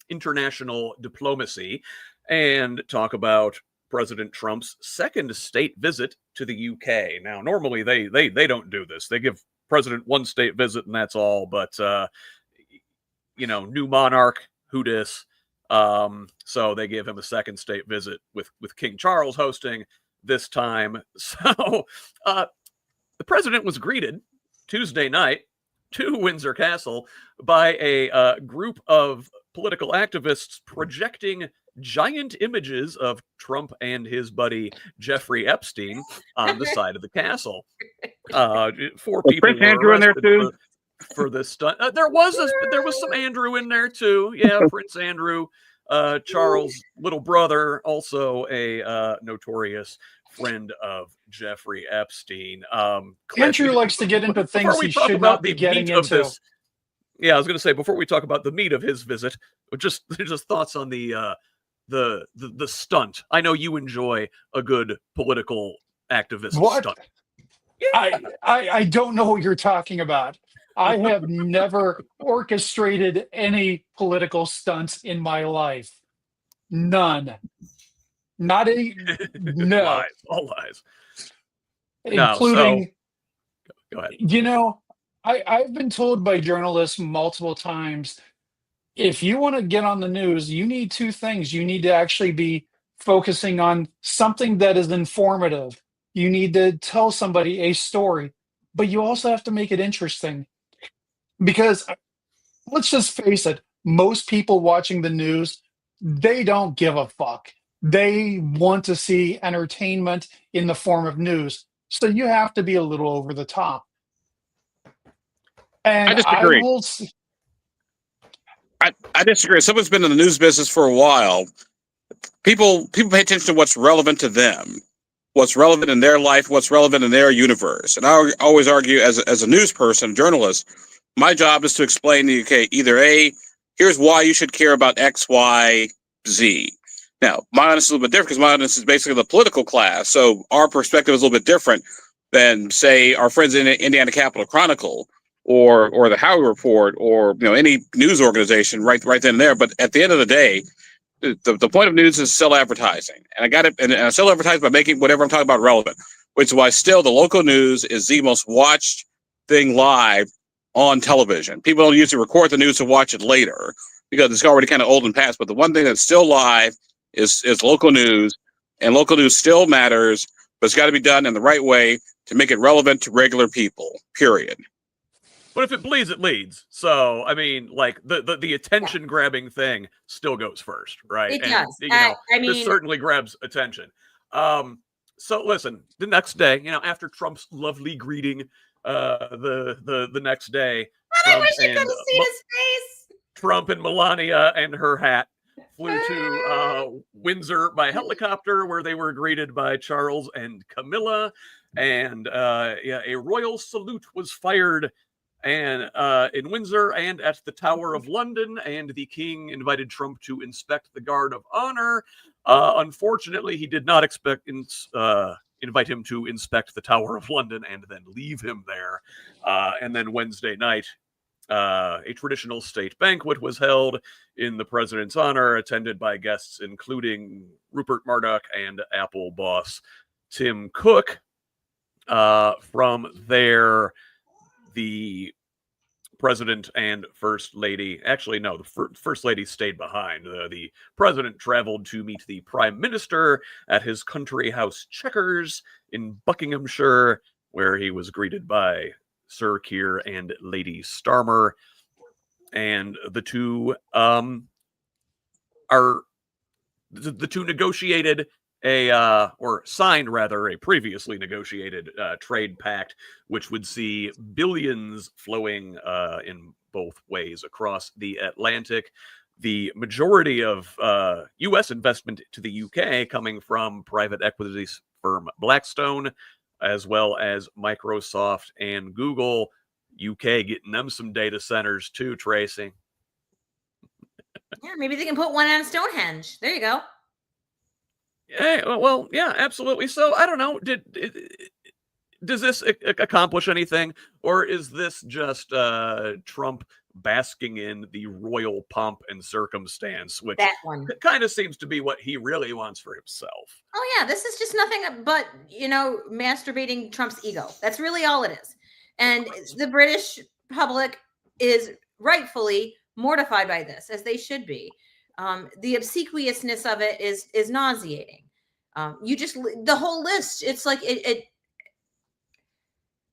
international diplomacy and talk about President Trump's second state visit to the UK. Now, normally they don't do this. They give president one state visit and that's all. But new monarch, who dis? So they give him a second state visit with King Charles hosting this time. So the president was greeted Tuesday night to Windsor Castle by a group of political activists projecting giant images of Trump and his buddy Jeffrey Epstein on the side of the castle. 4 people Prince Andrew in there too for this stunt. There was some Andrew in there too. Yeah, Prince Andrew, Charles' little brother, also a notorious friend of Jeffrey Epstein. Andrew likes to get into things he should not be getting into. Yeah, I was going to say, before we talk about the meat of his visit, just thoughts on the stunt. I know you enjoy a good political activist stunt. Yeah. I don't know what you're talking about. I have never orchestrated any political stunts in my life. None. Not a no. Lies. All lies. Including, go ahead. I've been told by journalists multiple times, if you want to get on the news, you need two things. You need to actually be focusing on something that is informative. You need to tell somebody a story, but you also have to make it interesting. Because let's just face it, most people watching the news, they don't give a fuck. They want to see entertainment in the form of news. So you have to be a little over the top. And I disagree. I disagree. Someone's been in the news business for a while. People pay attention to what's relevant to them, what's relevant in their life, what's relevant in their universe. And I always argue, as a news person, journalist, my job is to explain to you, okay, either A, here's why you should care about X, Y, Z. Now, my audience is a little bit different because my audience is basically the political class. So our perspective is a little bit different than, say, our friends in Indiana Capital Chronicle, or the Howard Report or any news organization right then and there. But at the end of the day, the point of news is sell advertising, and I got it, and I sell advertising by making whatever I'm talking about relevant, which is why still the local news is the most watched thing live on television. People don't usually record the news to watch it later because it's already kind of old and past. But the one thing that's still live is local news, and local news still matters, but it's got to be done in the right way to make it relevant to regular people. Period. But if it bleeds, it leads. So, I mean, like the attention grabbing thing still goes first, right? It and, does. I mean, this certainly grabs attention. So listen, the next day, after Trump's lovely greeting, the next day, I wish you could have seen his face. Trump and Melania and her hat flew to Windsor by helicopter, where they were greeted by Charles and Camilla, and a royal salute was fired and in Windsor and at the Tower of London, and the king invited Trump to inspect the Guard of Honor. Unfortunately, he did not invite him to inspect the Tower of London and then leave him there. And then Wednesday night, a traditional state banquet was held in the president's honor, attended by guests including Rupert Murdoch and Apple boss Tim Cook. From there, the president and first lady, actually, no, the first lady stayed behind. The president traveled to meet the prime minister at his country house Chequers in Buckinghamshire, where he was greeted by Sir Keir and Lady Starmer. And the two negotiated or signed rather a previously negotiated trade pact, which would see billions flowing in both ways across the Atlantic. The majority of U.S. investment to the UK coming from private equity firm Blackstone, as well as Microsoft and Google. UK getting them some data centers too, Tracy. Yeah, maybe they can put one on Stonehenge. There you go. Yeah, well, yeah, absolutely. So I don't know. Does this accomplish anything, or is this just Trump basking in the royal pomp and circumstance, which kind of seems to be what he really wants for himself? Oh yeah, this is just nothing but masturbating Trump's ego. That's really all it is. And the British public is rightfully mortified by this, as they should be. The obsequiousness of it is nauseating. The whole list, it's like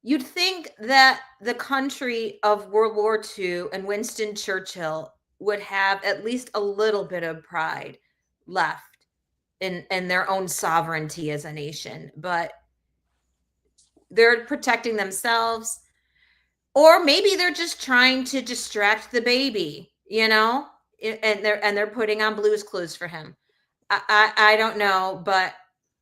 you'd think that the country of World War II and Winston Churchill would have at least a little bit of pride left in their own sovereignty as a nation, but they're protecting themselves, or maybe they're just trying to distract the baby, and they're putting on Blue's Clues for him. I don't know, but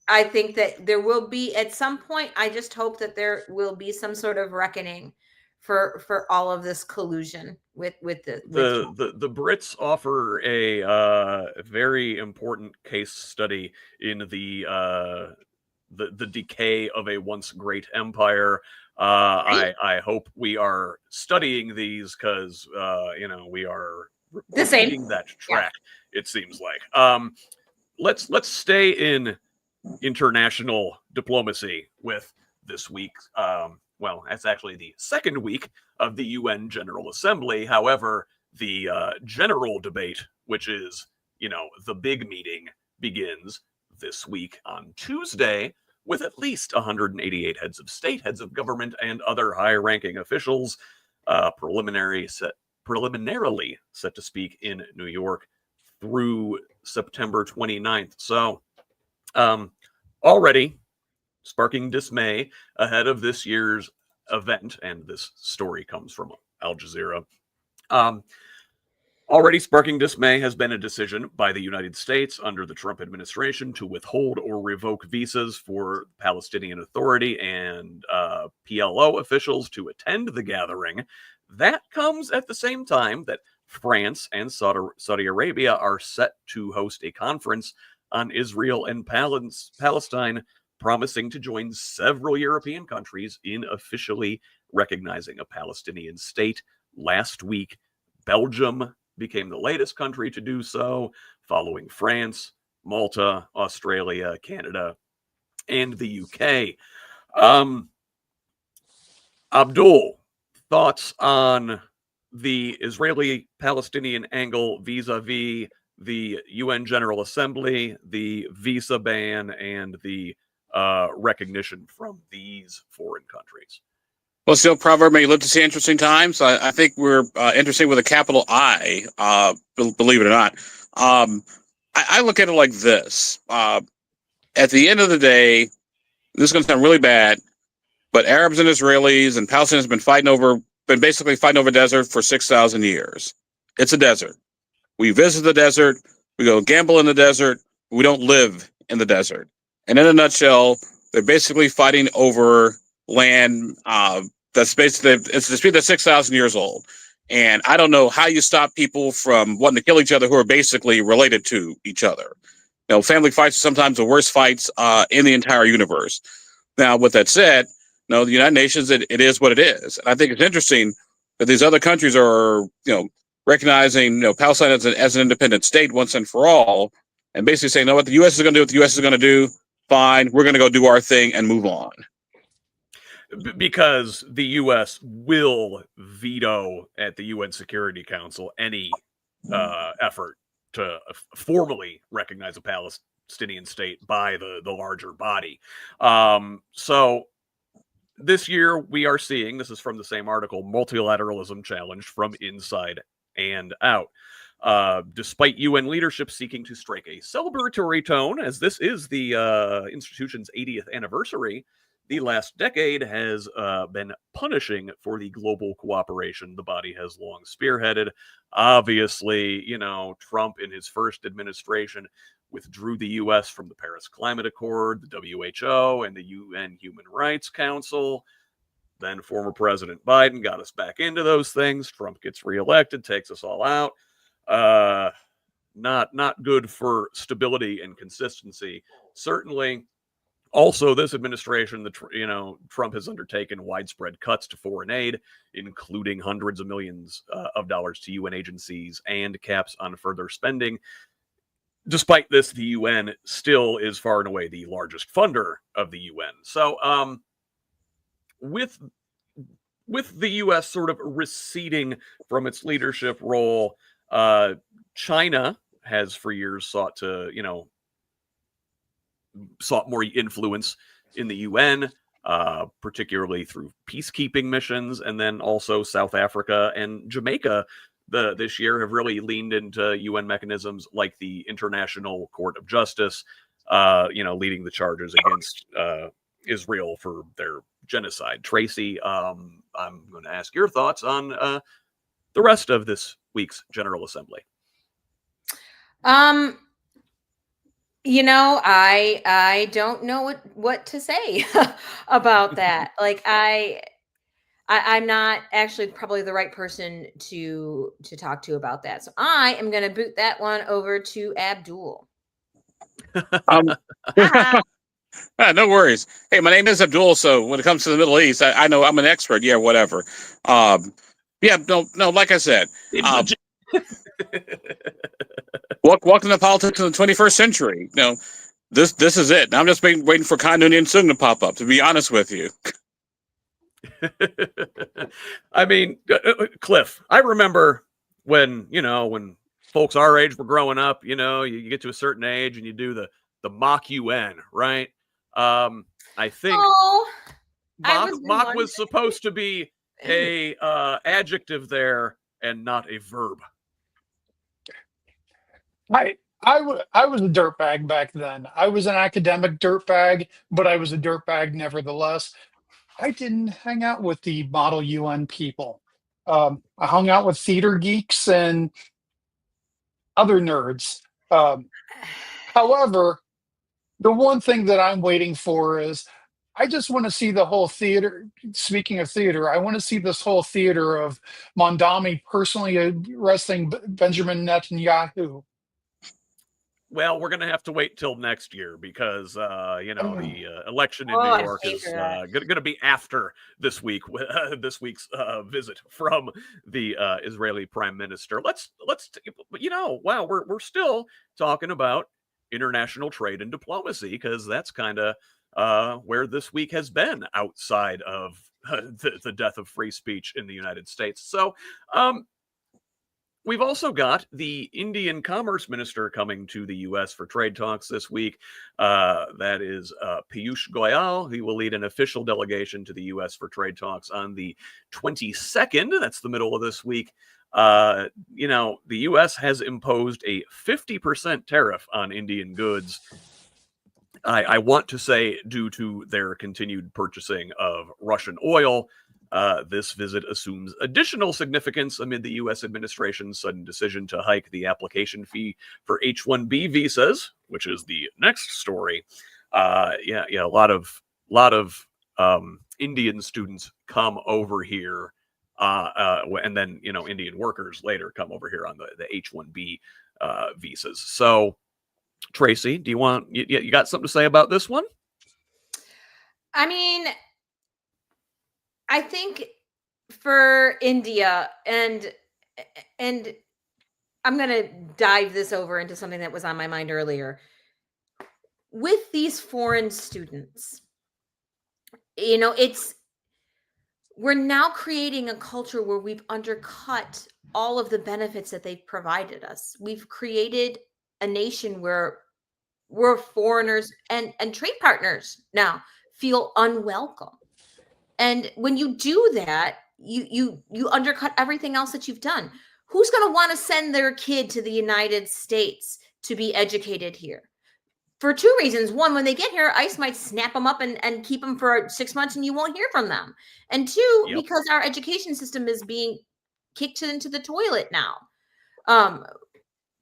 I think that there will be at some point. I just hope that there will be some sort of reckoning for all of this collusion with the Brits offer a very important case study in the decay of a once great empire. I hope we are studying these because we are repeating that track. Yeah. It seems like. Let's stay in international diplomacy with this week. Well, that's actually the second week of the UN General Assembly. However, the general debate, which is the big meeting, begins this week on Tuesday, with at least 188 heads of state, heads of government, and other high-ranking officials preliminarily set to speak in New York through September 29th. So already sparking dismay ahead of this year's event, and this story comes from Al Jazeera. Already sparking dismay has been a decision by the United States under the Trump administration to withhold or revoke visas for Palestinian Authority and PLO officials to attend the gathering. That comes at the same time that France and Saudi Arabia are set to host a conference on Israel and Palestine, promising to join several European countries in officially recognizing a Palestinian state last week. Belgium became the latest country to do so, following France, Malta, Australia, Canada, and the UK. Abdul, thoughts on the Israeli-Palestinian angle vis-a-vis the UN General Assembly, the visa ban, and the recognition from these foreign countries? Well, still, proverb may live to see interesting times. I think we're interesting with a capital I, believe it or not. I look at it like this. At the end of the day, this is going to sound really bad, but Arabs and Israelis and Palestinians have been basically fighting over desert for 6,000 years. It's a desert. We visit the desert. We go gamble in the desert. We don't live in the desert. And in a nutshell, they're basically fighting over land that's basically, it's a dispute that's 6,000 years old. And I don't know how you stop people from wanting to kill each other who are basically related to each other. You know, family fights are sometimes the worst fights in the entire universe. Now, with that said, the United Nations, it is what it is. And I think it's interesting that these other countries are, recognizing, Palestine as an independent state once and for all, and basically saying, what the U.S. is going to do, what the U.S. is going to do, fine, we're going to go do our thing and move on. Because the U.S. will veto at the UN Security Council any effort to formally recognize a Palestinian state by the larger body. So this year we are seeing, this is from the same article, multilateralism challenged from inside and out. Despite UN leadership seeking to strike a celebratory tone, as this is the institution's 80th anniversary, the last decade has been punishing for the global cooperation the body has long spearheaded. Obviously, Trump in his first administration withdrew the U.S. from the Paris Climate Accord, the WHO, and the UN Human Rights Council. Then former President Biden got us back into those things. Trump gets reelected, takes us all out. Not good for stability and consistency. Certainly, also, this administration, Trump has undertaken widespread cuts to foreign aid, including hundreds of millions of dollars to UN agencies and caps on further spending. Despite this, the UN still is far and away the largest funder of the UN. So, with the U.S. sort of receding from its leadership role, China has for years sought more influence in the UN, particularly through peacekeeping missions, and then also South Africa and Jamaica this year have really leaned into UN mechanisms like the International Court of Justice, leading the charges against Israel for their genocide. Tracy, I'm going to ask your thoughts on the rest of this week's General Assembly. I don't know what to say about that. Like I'm not actually probably the right person to talk to about that. So I am going to boot that one over to Abdul. No worries. Hey, my name is Abdul. So when it comes to the Middle East, I know I'm an expert. Yeah, whatever. No. Like I said, welcome to politics in the 21st century. This is it. I'm just waiting for Khan Noonien Sung to pop up, to be honest with you. I mean, Cliff, I remember when folks our age were growing up, you get to a certain age and you do the mock UN, right? I think mock was supposed to be a adjective there and not a verb. I was a dirtbag back then. I was an academic dirtbag, but I was a dirtbag nevertheless. I didn't hang out with the model UN people. I hung out with theater geeks and other nerds. However, the one thing that I'm waiting for is I just want to see the whole theater. Speaking of theater, I want to see this whole theater of Mondami personally arresting Benjamin Netanyahu. Well, we're going to have to wait till next year because, the election in Oh, New I York hate is that. going to be after this week, this week's visit from the Israeli Prime Minister. Wow, we're still talking about international trade and diplomacy because that's kind of where this week has been outside of the death of free speech in the United States. So, we've also got the Indian Commerce Minister coming to the U.S. for trade talks this week. That is Piyush Goyal. He will lead an official delegation to the U.S. for trade talks on the 22nd. That's the middle of this week. The U.S. has imposed a 50% tariff on Indian goods. I want to say due to their continued purchasing of Russian oil. This visit assumes additional significance amid the U.S. administration's sudden decision to hike the application fee for H-1B visas, which is the next story. A lot of Indian students come over here, and then Indian workers later come over here on the H-1B visas. So, Tracy, do you got something to say about this one? I mean, I think for India and I'm going to dive this over into something that was on my mind earlier. With these foreign students, we're now creating a culture where we've undercut all of the benefits that they've provided us. We've created a nation where we're foreigners and trade partners now feel unwelcome. And when you do that, you undercut everything else that you've done. Who's going to want to send their kid to the United States to be educated here? For two reasons. One, when they get here, ICE might snap them up and keep them for 6 months and you won't hear from them. And two, Yep. because our education system is being kicked into the toilet now.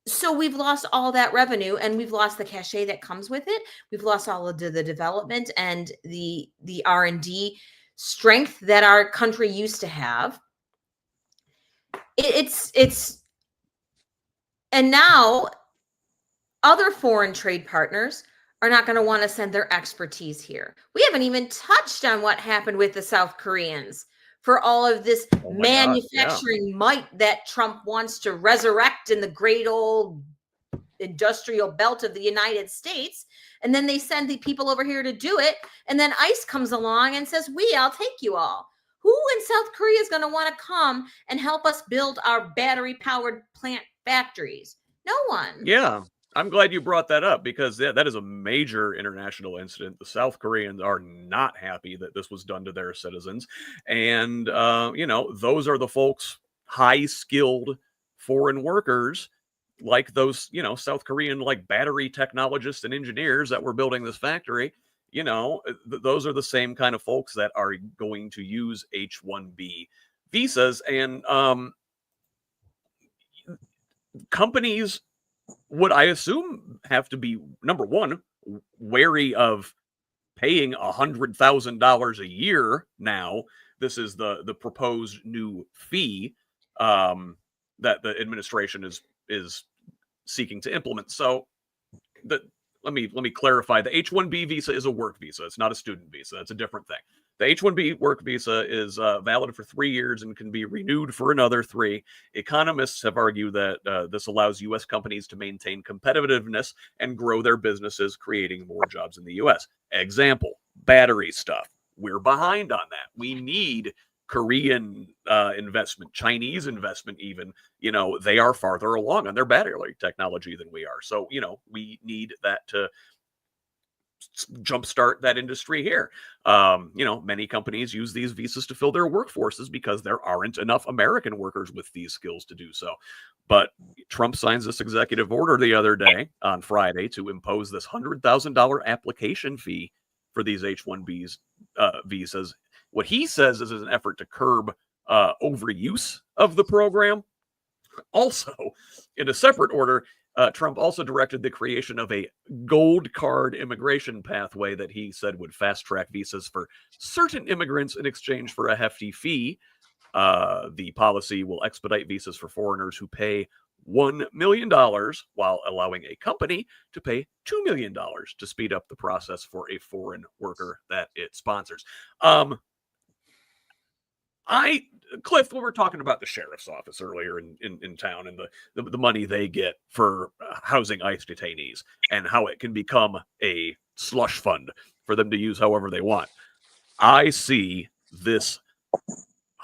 So we've lost all that revenue and we've lost the cachet that comes with it. We've lost all of the development and the R&D strength that our country used to have. And now other foreign trade partners are not going to want to send their expertise here. We haven't even touched on what happened with the South Koreans for all of this manufacturing might that Trump wants to resurrect in the great old industrial belt of the United States. And then they send the people over here to do it. And then ICE comes along and says, I'll take you all. Who in South Korea is going to want to come and help us build our battery powered plant factories? No one. Yeah. I'm glad you brought that up because that is a major international incident. The South Koreans are not happy that this was done to their citizens. And, those are the folks, high-skilled foreign workers like those, South Korean like battery technologists and engineers that were building this factory. Those are the same kind of folks that are going to use H-1B visas. And companies would, I assume, have to be, number one, wary of paying $100,000 a year now. This is the proposed new fee that the administration is seeking to implement. So let me clarify. The H-1B visa is a work visa. It's not a student visa. That's a different thing. The H-1B work visa is valid for 3 years and can be renewed for another 3. Economists have argued that this allows U.S. companies to maintain competitiveness and grow their businesses, creating more jobs in the U.S. Example, battery stuff. We're behind on that. We need Korean investment, Chinese investment even. They are farther along on their battery technology than we are. So, we need that to jumpstart that industry here. Many companies use these visas to fill their workforces because there aren't enough American workers with these skills to do so. But Trump signs this executive order the other day on Friday to impose this $100,000 application fee for these H-1Bs visas. What he says is an effort to curb overuse of the program. Also, in a separate order, Trump also directed the creation of a gold card immigration pathway that he said would fast-track visas for certain immigrants in exchange for a hefty fee. The policy will expedite visas for foreigners who pay $1 million while allowing a company to pay $2 million to speed up the process for a foreign worker that it sponsors. Cliff, we were talking about the sheriff's office earlier in town and the money they get for housing ICE detainees and how it can become a slush fund for them to use however they want. I see this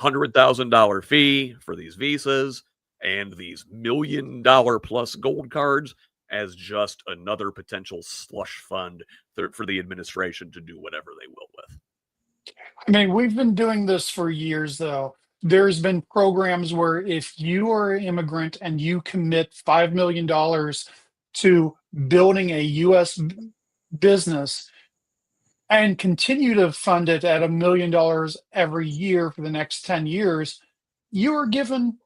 $100,000 fee for these visas and these $1 million plus gold cards as just another potential slush fund for the administration to do whatever they will with. I mean, we've been doing this for years, though. There's been programs where if you are an immigrant and you commit $5 million to building a U.S. business and continue to fund it at $1 million every year for the next 10 years, you were given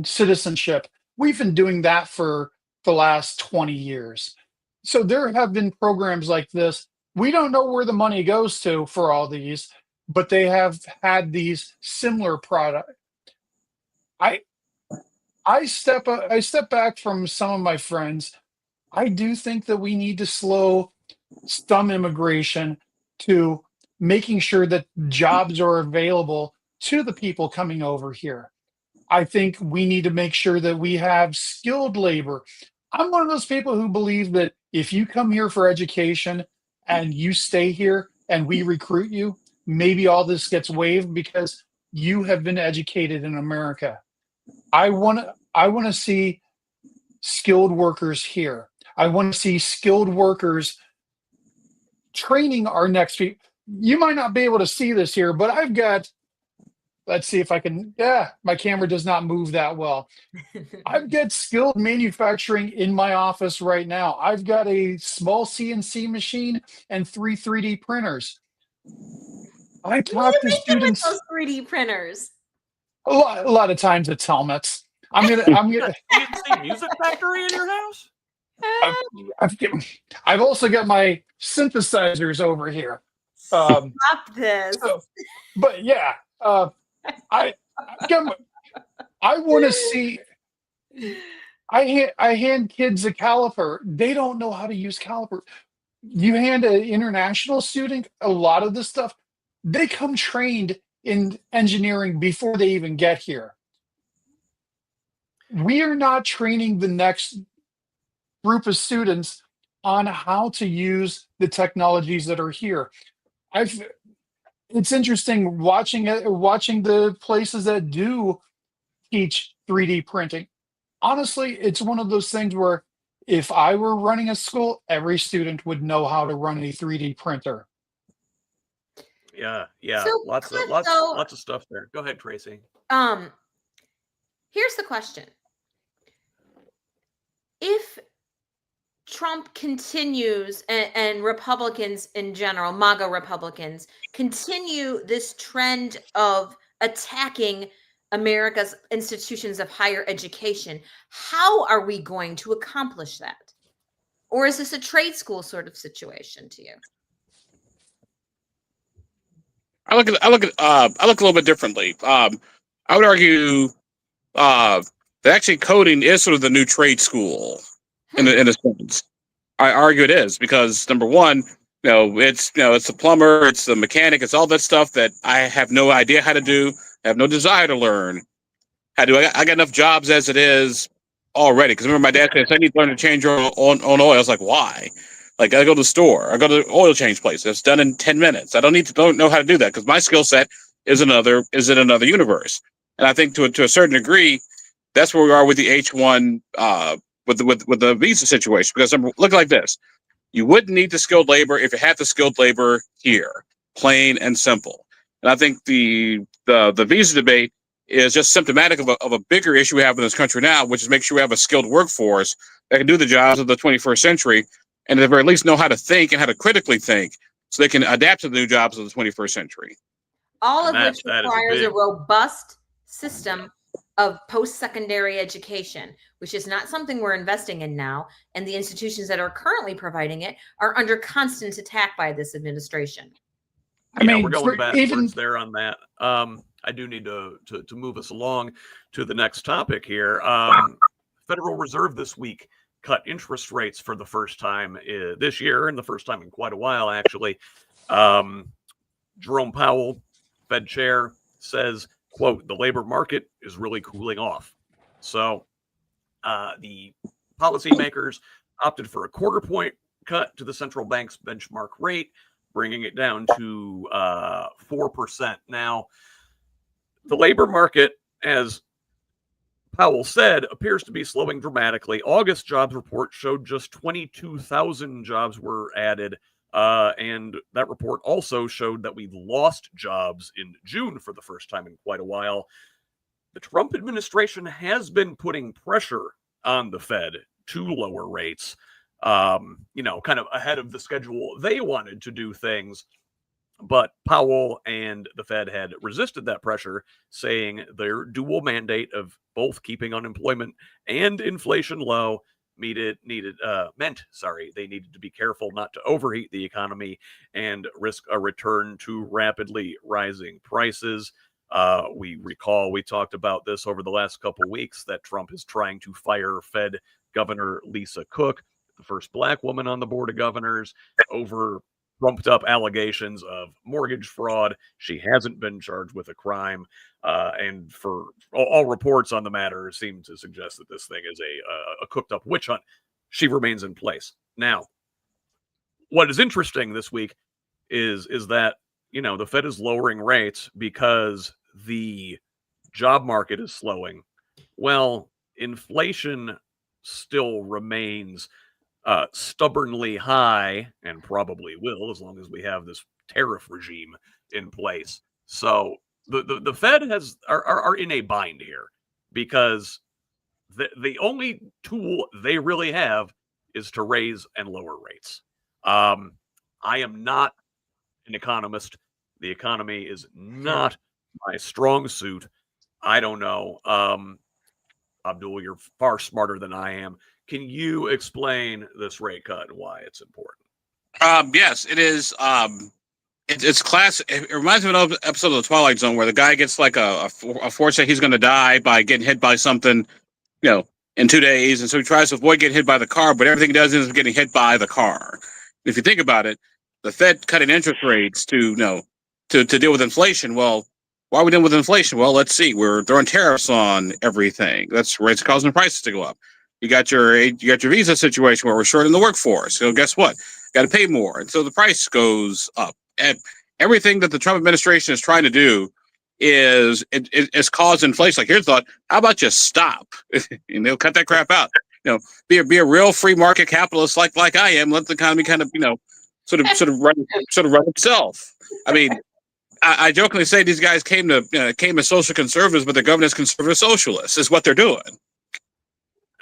citizenship. We've been doing that for the last 20 years. So there have been programs like this. We don't know where the money goes to for all these, but they have had these similar products. I step back from some of my friends. I do think that we need to slow some immigration to making sure that jobs are available to the people coming over here. I think we need to make sure that we have skilled labor. I'm one of those people who believe that if you come here for education and you stay here and we recruit you, maybe all this gets waived because you have been educated in America. I want to see skilled workers here. I want to see skilled workers training our next people. You might not be able to see this here, but I've got, let's see if I can, my camera does not move that well. I've got skilled manufacturing in my office right now. I've got a small CNC machine and 3 3D printers. I talk to students. With those 3D printers? A lot of times it's helmets. I'm gonna CNC music factory in your house? I've also got my synthesizers over here. Stop this. But yeah, I want to see. I hand kids a caliper. They don't know how to use caliper. You hand an international student a lot of this stuff. They come trained in engineering before they even get here. We are not training the next group of students on how to use the technologies that are here. It's interesting watching the places that do teach 3D printing. Honestly, it's one of those things where if I were running a school, every student would know how to run a 3D printer. Yeah. So, lots of stuff there. Go ahead, Tracy. Here's the question. If Trump continues and Republicans in general, MAGA Republicans, continue this trend of attacking America's institutions of higher education, how are we going to accomplish that? Or is this a trade school sort of situation to you? I look a little bit differently. I would argue that actually coding is sort of the new trade school in a sense. I argue it is because number one, it's the plumber, it's the mechanic, it's all that stuff that I have no idea how to do, I have no desire to learn how to do. I got enough jobs as it is already. Because remember, my dad said I need to learn to change oil on oil. I was like, why? Like I go to the store, I go to the oil change place. It's done in 10 minutes. I don't know how to do that because my skill set is in another universe. And I think to a certain degree, that's where we are with the H1 with the visa situation. Because look like this: you wouldn't need the skilled labor if you had the skilled labor here, plain and simple. And I think the visa debate is just symptomatic of a bigger issue we have in this country now, which is make sure we have a skilled workforce that can do the jobs of the 21st century, and at the very least know how to think and how to critically think, so they can adapt to the new jobs of the 21st century. All of which requires a robust system of post-secondary education, which is not something we're investing in now, and the institutions that are currently providing it are under constant attack by this administration. I mean, we're going backwards there on that. I do need to move us along to the next topic here. Federal Reserve this week cut interest rates for the first time this year, and the first time in quite a while, actually. Jerome Powell, Fed chair, says, quote, the labor market is really cooling off. So the policymakers opted for a quarter point cut to the central bank's benchmark rate, bringing it down to 4%. Now, the labor market, as Powell said, appears to be slowing dramatically. August jobs report showed just 22,000 jobs were added. And that report also showed that we lost jobs in June for the first time in quite a while. The Trump administration has been putting pressure on the Fed to lower rates, kind of ahead of the schedule. They wanted to do things, but Powell and the Fed had resisted that pressure, saying their dual mandate of both keeping unemployment and inflation low meant they needed to be careful not to overheat the economy and risk a return to rapidly rising prices. We recall we talked about this over the last couple of weeks, that Trump is trying to fire Fed Governor Lisa Cook, the first Black woman on the board of governors, over trumped up allegations of mortgage fraud. She hasn't been charged with a crime. And for all reports on the matter seem to suggest that this thing is a cooked up witch hunt. She remains in place. Now, what is interesting this week is that, the Fed is lowering rates because the job market is slowing. Well, inflation still remains stubbornly high, and probably will as long as we have this tariff regime in place. So the Fed are in a bind here, because the only tool they really have is to raise and lower rates. I am not an economist. The economy is not my strong suit. I don't know. Abdul, you're far smarter than I am. Can you explain this rate cut and why it's important? Yes, it is. It's class. It reminds me of an episode of The Twilight Zone where the guy gets like a foresight he's going to die by getting hit by something, in 2 days, and so he tries to avoid getting hit by the car, but everything he does is getting hit by the car. If you think about it, the Fed cutting interest rates to deal with inflation. Well, why are we dealing with inflation? Well, let's see. We're throwing tariffs on everything. That's rates causing prices to go up. You got your visa situation where we're short in the workforce. So guess what? Got to pay more, and so the price goes up. And everything that the Trump administration is trying to do is cause inflation. Like, here's the thought: how about you stop? And they'll cut that crap out. Be a real free market capitalist like I am. Let the economy kind of sort of run itself. I mean, I jokingly say these guys came as social conservatives, but they're governed as conservative socialists. Is what they're doing.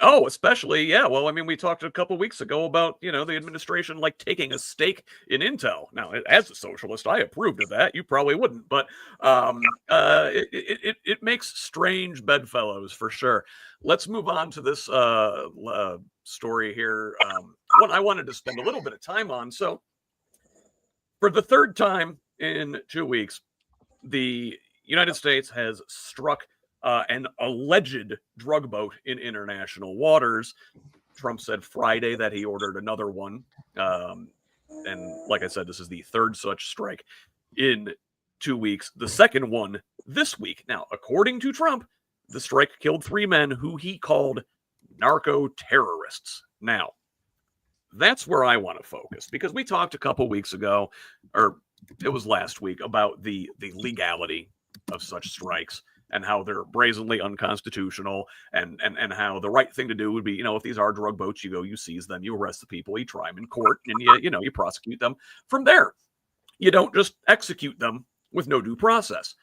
Oh, especially, yeah. Well, I mean, we talked a couple weeks ago about, the administration like taking a stake in Intel. Now, as a socialist, I approved of that. You probably wouldn't, but it makes strange bedfellows for sure. Let's move on to this story here. One I wanted to spend a little bit of time on. So, for the third time in 2 weeks, the United States has struck an alleged drug boat in international waters. Trump said Friday that he ordered another one. And like I said, this is the third such strike in 2 weeks. The second one this week. Now, according to Trump, the strike killed 3 men who he called narco terrorists. Now, that's where I want to focus, because we talked a couple weeks ago, or it was last week, about the legality of such strikes and how they're brazenly unconstitutional, and how the right thing to do would be, if these are drug boats, you go, you seize them, you arrest the people, you try them in court, and you prosecute them from there. You don't just execute them with no due process.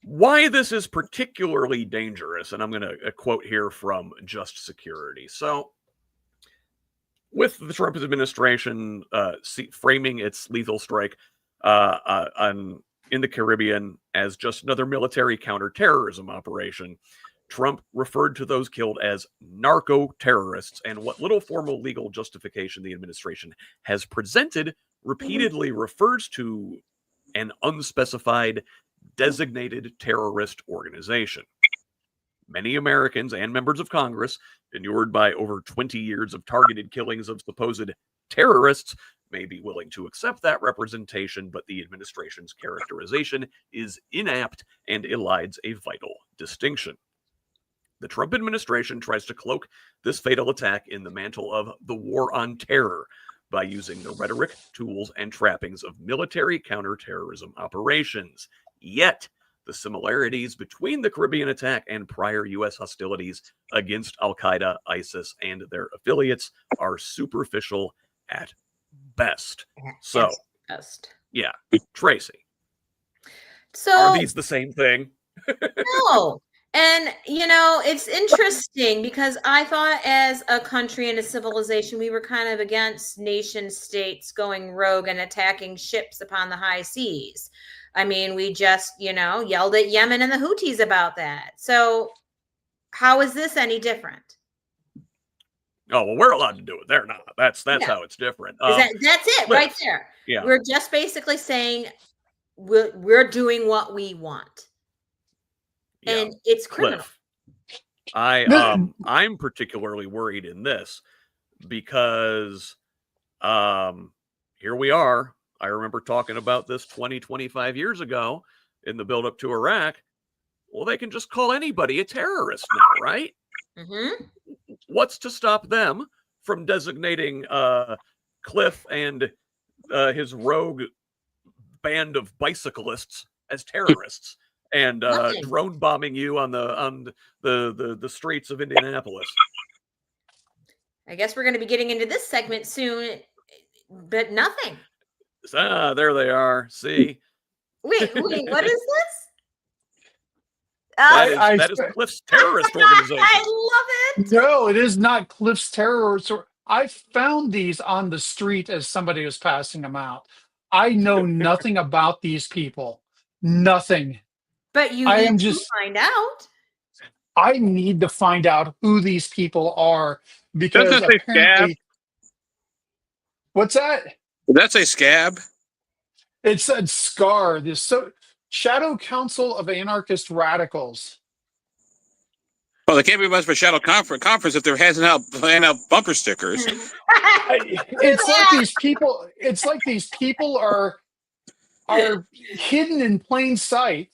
Why this is particularly dangerous, and I'm going to quote here from Just Security. So, with the Trump administration framing its lethal strike in the Caribbean as just another military counterterrorism operation, Trump referred to those killed as narco terrorists, and what little formal legal justification the administration has presented repeatedly refers to an unspecified designated terrorist organization. Many Americans and members of Congress, inured by over 20 years of targeted killings of supposed terrorists, may be willing to accept that representation, but the administration's characterization is inapt and elides a vital distinction. The Trump administration tries to cloak this fatal attack in the mantle of the war on terror by using the rhetoric, tools, and trappings of military counterterrorism operations. Yet, the similarities between the Caribbean attack and prior U.S. hostilities against Al-Qaeda, ISIS, and their affiliates are superficial at best. So, yeah, Tracy. So, are these the same thing? No. And, it's interesting because I thought as a country and a civilization, we were kind of against nation states going rogue and attacking ships upon the high seas. I mean, we just, yelled at Yemen and the Houthis about that. So how is this any different? Oh, well, we're allowed to do it. They're not. That's how it's different. That's it right there. Yeah. We're just basically saying we're doing what we want. Yeah. And it's criminal. Cliff, I'm particularly worried in this because here we are. I remember talking about this 25 years ago in the buildup to Iraq. Well, they can just call anybody a terrorist now, right? Mm-hmm. What's to stop them from designating Cliff and his rogue band of bicyclists as terrorists and drone bombing you on the streets of Indianapolis? I guess we're going to be getting into this segment soon, but nothing. There they are. See? Wait, what is this? That is Cliff's terrorist organization. I love it. No, it is not Cliff's terrorist. I found these on the street as somebody was passing them out. I know nothing about these people. Nothing. But you need to find out. I need to find out who these people are because Doesn't it say scab? What's that? Did that say scab? It said SCAR. This Shadow Council of Anarchist Radicals. Well, they can't be much of a shadow conference if they're handing out bumper stickers. It's like these people. It's like these people are hidden in plain sight.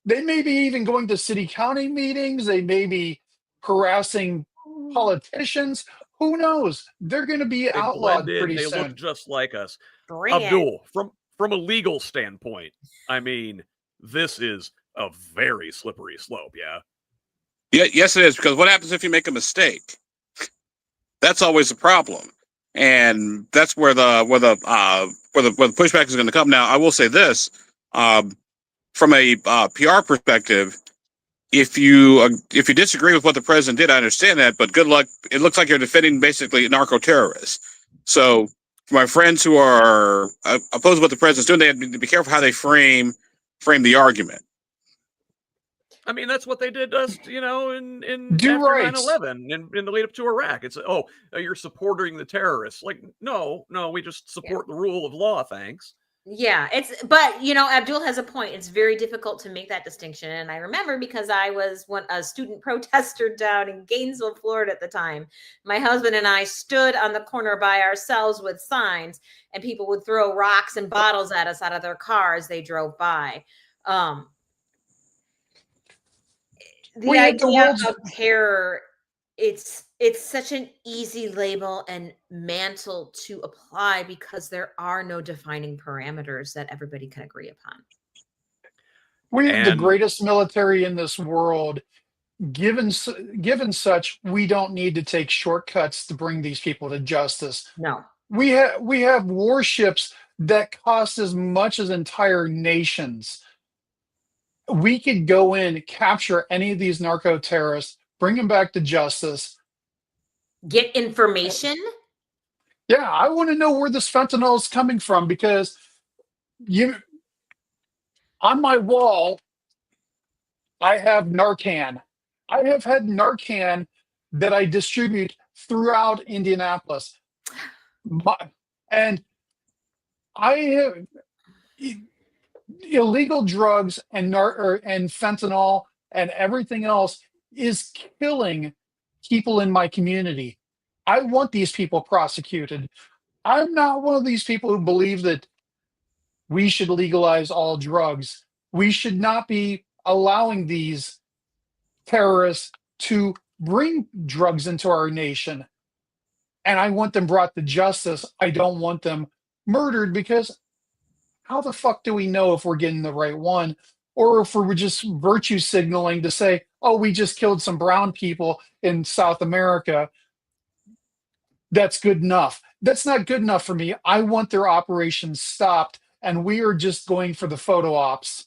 They may be even going to city county meetings. They may be harassing politicians. Who knows? They're going to be outlawed pretty soon. They look just like us. Abdul, from a legal standpoint, I mean, this is a very slippery slope. Yeah. Yes, it is, because what happens if you make a mistake? That's always a problem, and that's where the pushback is going to come. Now, I will say this: from a PR perspective, if you disagree with what the president did, I understand that, but good luck. It looks like you're defending basically narco terrorists. So, for my friends who are opposed to what the president's doing, they have to be careful how they frame the argument. I mean, that's what they did us, in after 9/11 in the lead up to Iraq. It's you're supporting the terrorists. Like, no, we just support the rule of law. Thanks. Yeah, but Abdul has a point. It's very difficult to make that distinction. And I remember because I was a student protester down in Gainesville, Florida at the time. My husband and I stood on the corner by ourselves with signs, and people would throw rocks and bottles at us out of their car as they drove by. The idea of terror, it's such an easy label and mantle to apply because there are no defining parameters that everybody can agree upon. We have the greatest military in this world. Given such, we don't need to take shortcuts to bring these people to justice. No. We have warships that cost as much as entire nations. We could go in, capture any of these narco terrorists, bring them back to justice. Get information? Yeah, I want to know where this fentanyl is coming from because on my wall, I have Narcan. I have had Narcan that I distribute throughout Indianapolis. And illegal drugs and and fentanyl and everything else is killing people in my community. I want these people prosecuted. I'm not one of these people who believe that we should legalize all drugs. We should not be allowing these terrorists to bring drugs into our nation. And I want them brought to justice. I don't want them murdered, because how the fuck do we know if we're getting the right one, or if we're just virtue signaling to say, oh, we just killed some brown people in South America? That's good enough. That's not good enough for me. I want their operations stopped, and we are just going for the photo ops.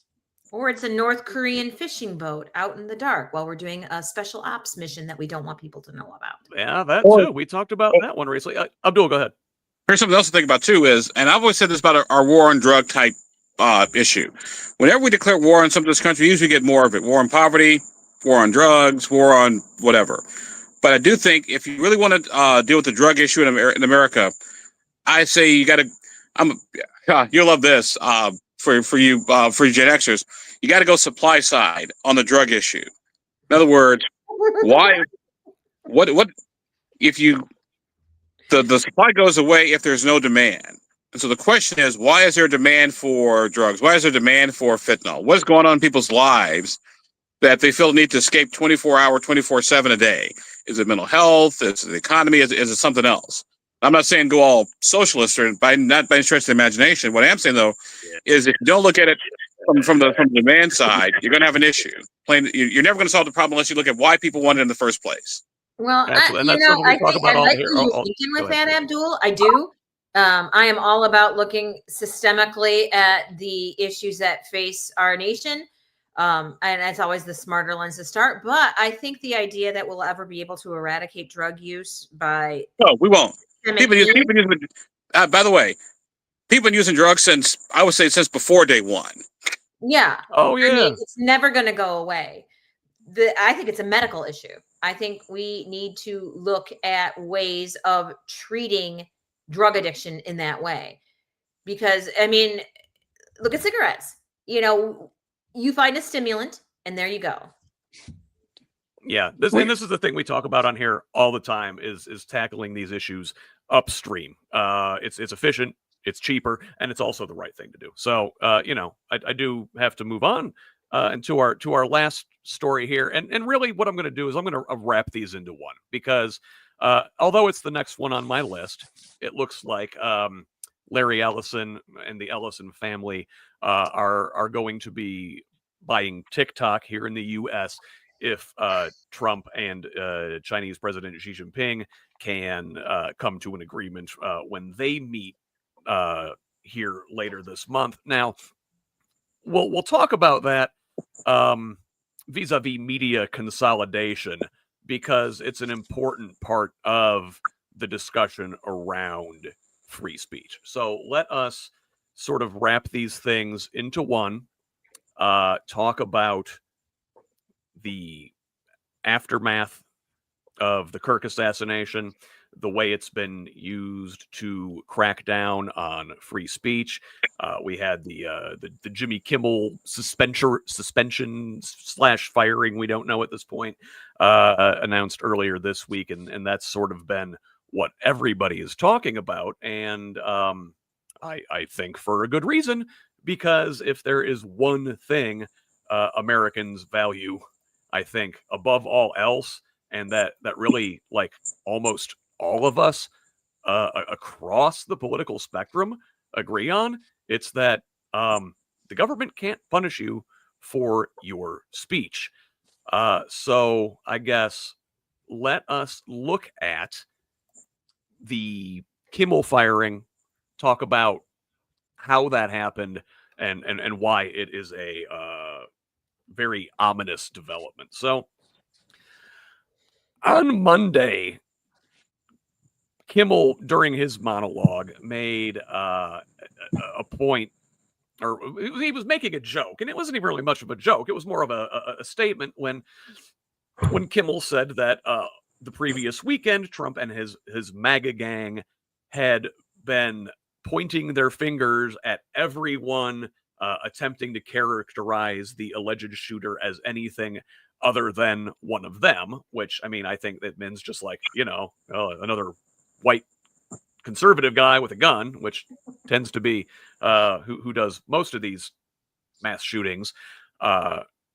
Or it's a North Korean fishing boat out in the dark while we're doing a special ops mission that we don't want people to know about. Yeah, that too. We talked about that one recently. Abdul, go ahead. Here's something else to think about too is, and I've always said this about our war on drug type issue. Whenever we declare war on some of this country, we usually get more of it. War on poverty, war on drugs, war on whatever. But I do think if you really want to deal with the drug issue in America, I say you got to. You'll love this for you Gen Xers. You got to go supply side on the drug issue. In other words, why? What if you the supply goes away if there's no demand? And so the question is, why is there demand for drugs? Why is there demand for fentanyl? What is going on in people's lives that they feel the need to escape 24/7 a day? Is it mental health? Is it the economy? Is it something else? I'm not saying go all socialist or not by any stretch of the imagination. What I am saying though is if you don't look at it from the demand side, you're going to have an issue. You're never going to solve the problem unless you look at why people want it in the first place. Well, I like what you're thinking with that, Abdul. I do. I am all about looking systemically at the issues that face our nation. And it's always the smarter lens to start. But I think the idea that we'll ever be able to eradicate drug use by... No, we won't. People use, by the way, people have been using drugs since before day one. Yeah. Oh, yeah. I mean, it's never going to go away. I think it's a medical issue. I think we need to look at ways of treating drug addiction in that way. Because, I mean, look at cigarettes. You find a stimulant, and there you go. Yeah, this is the thing we talk about on here all the time is tackling these issues upstream. It's efficient, it's cheaper, and it's also the right thing to do. So, I do have to move on and to our last story here. And really what I'm going to do is I'm going to wrap these into one, because although it's the next one on my list, it looks like Larry Ellison and the Ellison family are going to be buying TikTok here in the U.S. if Trump and Chinese President Xi Jinping can come to an agreement when they meet here later this month. Now, we'll talk about that vis-a-vis media consolidation, because it's an important part of the discussion around free speech. So let us sort of wrap these things into one, talk about the aftermath of the Kirk assassination, the way it's been used to crack down on free speech. We had the Jimmy Kimmel suspension / firing, we don't know at this point, announced earlier this week, and that's sort of been what everybody is talking about. And I think for a good reason, because if there is one thing Americans value, I think above all else, and that really, like, almost all of us across the political spectrum agree on, it's that the government can't punish you for your speech. So I guess let us look at the Kimmel firing, talk about how that happened, and why it is a very ominous development. So on Monday, Kimmel, during his monologue, made a point, or he was making a joke, and it wasn't even really much of a joke. It was more of a statement when Kimmel said that the previous weekend, Trump and his MAGA gang had been pointing their fingers at everyone attempting to characterize the alleged shooter as anything other than one of them, which, I mean, I think that means just like, another white conservative guy with a gun, which tends to be who does most of these mass shootings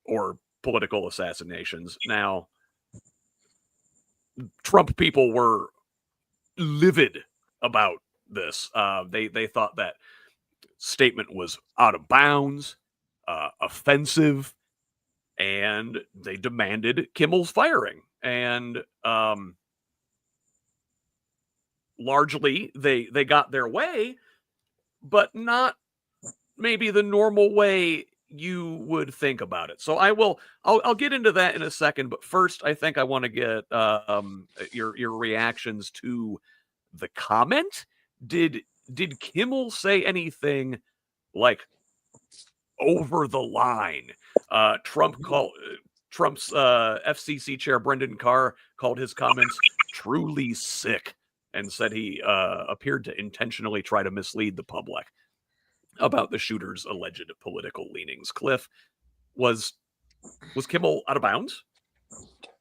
or political assassinations. Now, Trump people were livid about this. They thought that statement was out of bounds, offensive, and they demanded Kimmel's firing. And largely, they got their way, but not maybe the normal way you would think about it. So I'll get into that in a second, but first I think I want to get your reactions to the comment. Did Kimmel say anything like over the line? Trump's FCC chair Brendan Carr called his comments truly sick and said he appeared to intentionally try to mislead the public about the shooter's alleged political leanings. Cliff, was Kimmel out of bounds?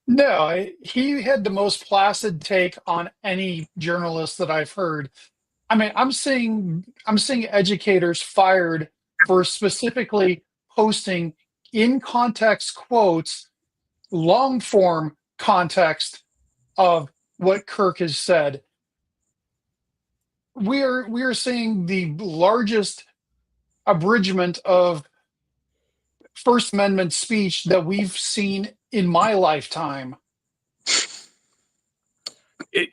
No, he had the most placid take on any journalist that I've heard. I mean, I'm seeing educators fired for specifically posting in context quotes, long form context of what Kirk has said. We are seeing the largest abridgment of First Amendment speech that we've seen in my lifetime.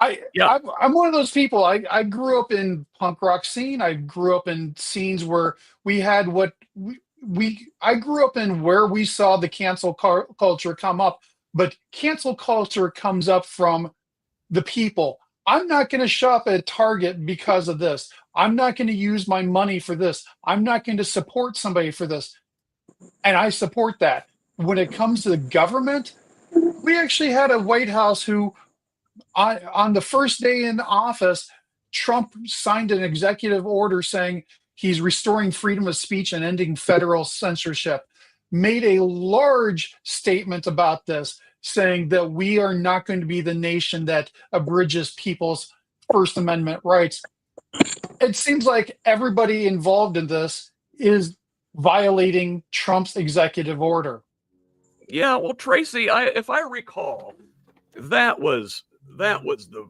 I'm one of those people. I grew up in punk rock scene. I grew up in scenes where we had I grew up in where we saw the cancel culture come up, but cancel culture comes up from the people. I'm not going to shop at Target because of this. I'm not going to use my money for this. I'm not going to support somebody for this. And I support that. When it comes to the government, we actually had a White House who, on the first day in office, Trump signed an executive order saying he's restoring freedom of speech and ending federal censorship, made a large statement about this, saying that we are not going to be the nation that abridges people's First Amendment rights. It seems like everybody involved in this is violating Trump's executive order. Yeah, well, Tracy, if I recall, that was the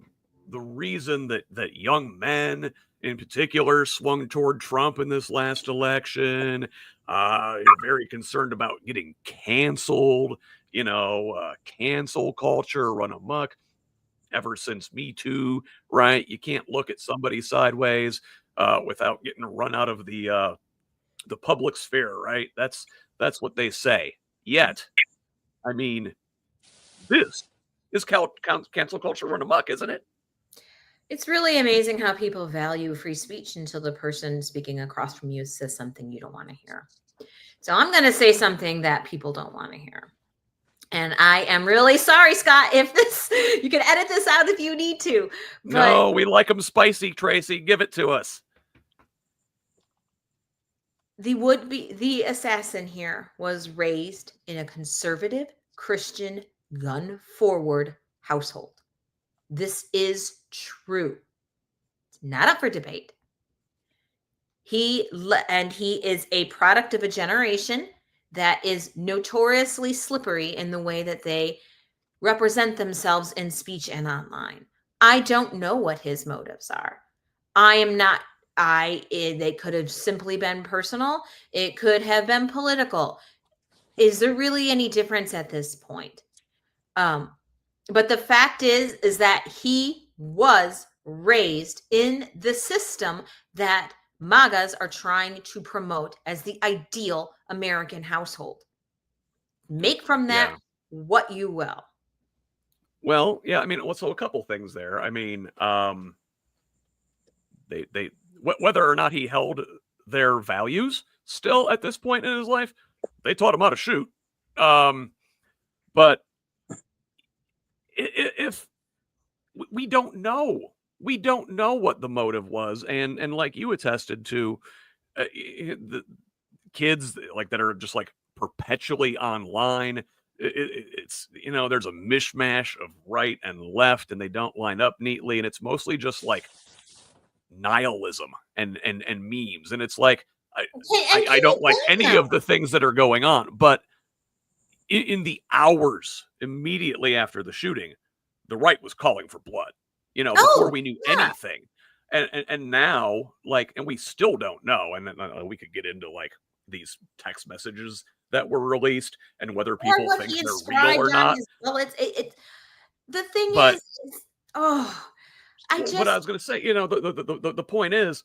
reason that young men in particular swung toward Trump in this last election. You're very concerned about getting canceled. Cancel culture run amok ever since Me Too, right? You can't look at somebody sideways without getting run out of the public sphere, right? That's what they say. Yet, I mean, this is cancel culture run amok, isn't it? It's really amazing how people value free speech until the person speaking across from you says something you don't want to hear. So I'm going to say something that people don't want to hear. And I am really sorry, Scott, if you can edit this out if you need to. But no, we like them spicy, Tracy. Give it to us. the assassin here was raised in a conservative, Christian, gun-forward household. This is true. It's not up for debate. He is a product of a generation that is notoriously slippery in the way that they represent themselves in speech and online. I don't know what his motives are. They could have simply been personal. It could have been political. Is there really any difference at this point? But the fact is that he was raised in the system that MAGAs are trying to promote as the ideal American household. Make from that what you will. Well, yeah, I mean, so a couple things there. I mean, whether or not he held their values still at this point in his life, they taught him how to shoot. But if we don't know we don't know what the motive was, and like you attested to, the kids like that are just like perpetually online. It's there's a mishmash of right and left, and they don't line up neatly, and it's mostly just like nihilism and memes, and it's like I don't like any of the things that are going on, but in the hours immediately after the shooting, the right was calling for blood, before we knew anything. And now, like, and we still don't know. And we could get into like these text messages that were released and whether people think they're real or not. Well, the thing But, is, but I was going to say, the point is,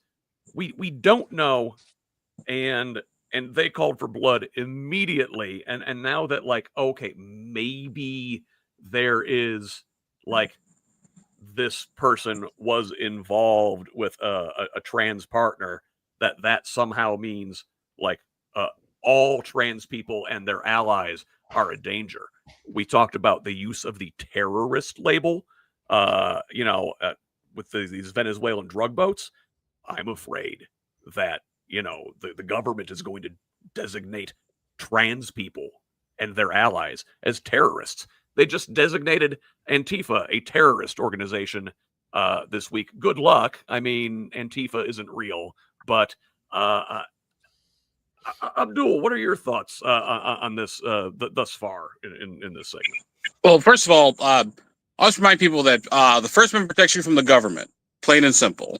we don't know, and they called for blood immediately, and now that like, okay, maybe there is like this person was involved with a trans partner, that somehow means like all trans people and their allies are a danger. We talked about the use of the terrorist label, with these Venezuelan drug boats. I'm afraid that the government is going to designate trans people and their allies as terrorists. They just designated Antifa a terrorist organization this week. Good luck. I mean, Antifa isn't real, but Abdul, what are your thoughts on this thus far in this segment? Well, first of all, I'll just remind people that the First Amendment protects you from the government, plain and simple.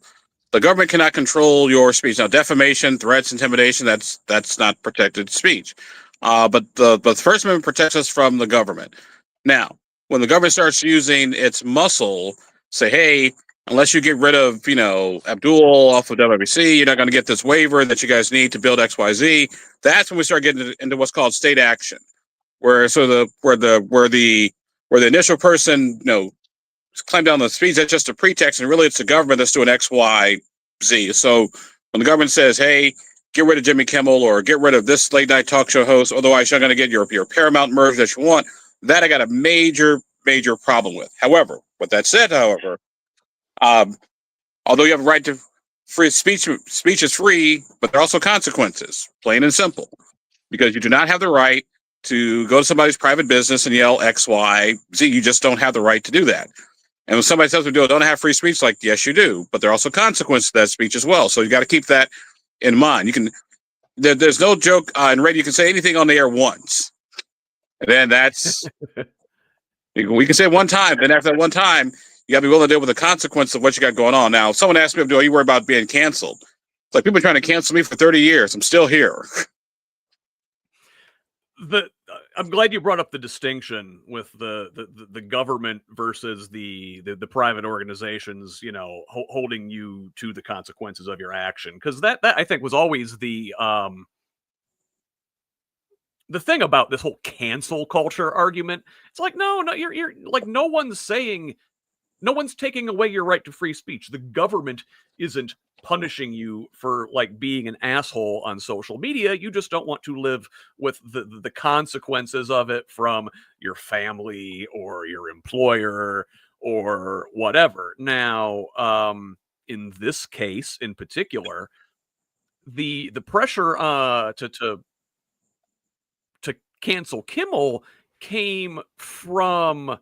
The government cannot control your speech. Now, defamation, threats, intimidation, that's not protected speech. But the First Amendment protects us from the government. Now, when the government starts using its muscle, say, hey, unless you get rid of, Abdul off of WBC, you're not going to get this waiver that you guys need to build XYZ. That's when we start getting into what's called state action, where the initial person, climb down the speech, that's just a pretext, and really it's the government that's doing X, Y, Z. So when the government says, hey, get rid of Jimmy Kimmel or get rid of this late night talk show host, otherwise you're not going to get your Paramount merge that you want, that I got a major problem with. However, with that said, although you have a right to free speech is free, but there are also consequences, plain and simple, because you do not have the right to go to somebody's private business and yell X, Y, Z. You just don't have the right to do that. And when somebody says we don't have free speech, like, yes, you do, but there are also consequences to that speech as well. So you got to keep that in mind. There's no joke in radio. You can say anything on the air once, and then that's we can say it one time. Then after that one time, you got to be willing to deal with the consequence of what you got going on. Now, if someone asked me, "Are you worried about being canceled?" It's like people are trying to cancel me for 30 years. I'm still here. I'm glad you brought up the distinction with the government versus the private organizations, holding you to the consequences of your action, because that I think was always the thing about this whole cancel culture argument. It's like no, you're like no one's taking away your right to free speech. The government isn't punishing you for like being an asshole on social media. You just don't want to live with the consequences of it from your family or your employer or whatever. Now, in this case in particular, the pressure to cancel Kimmel came from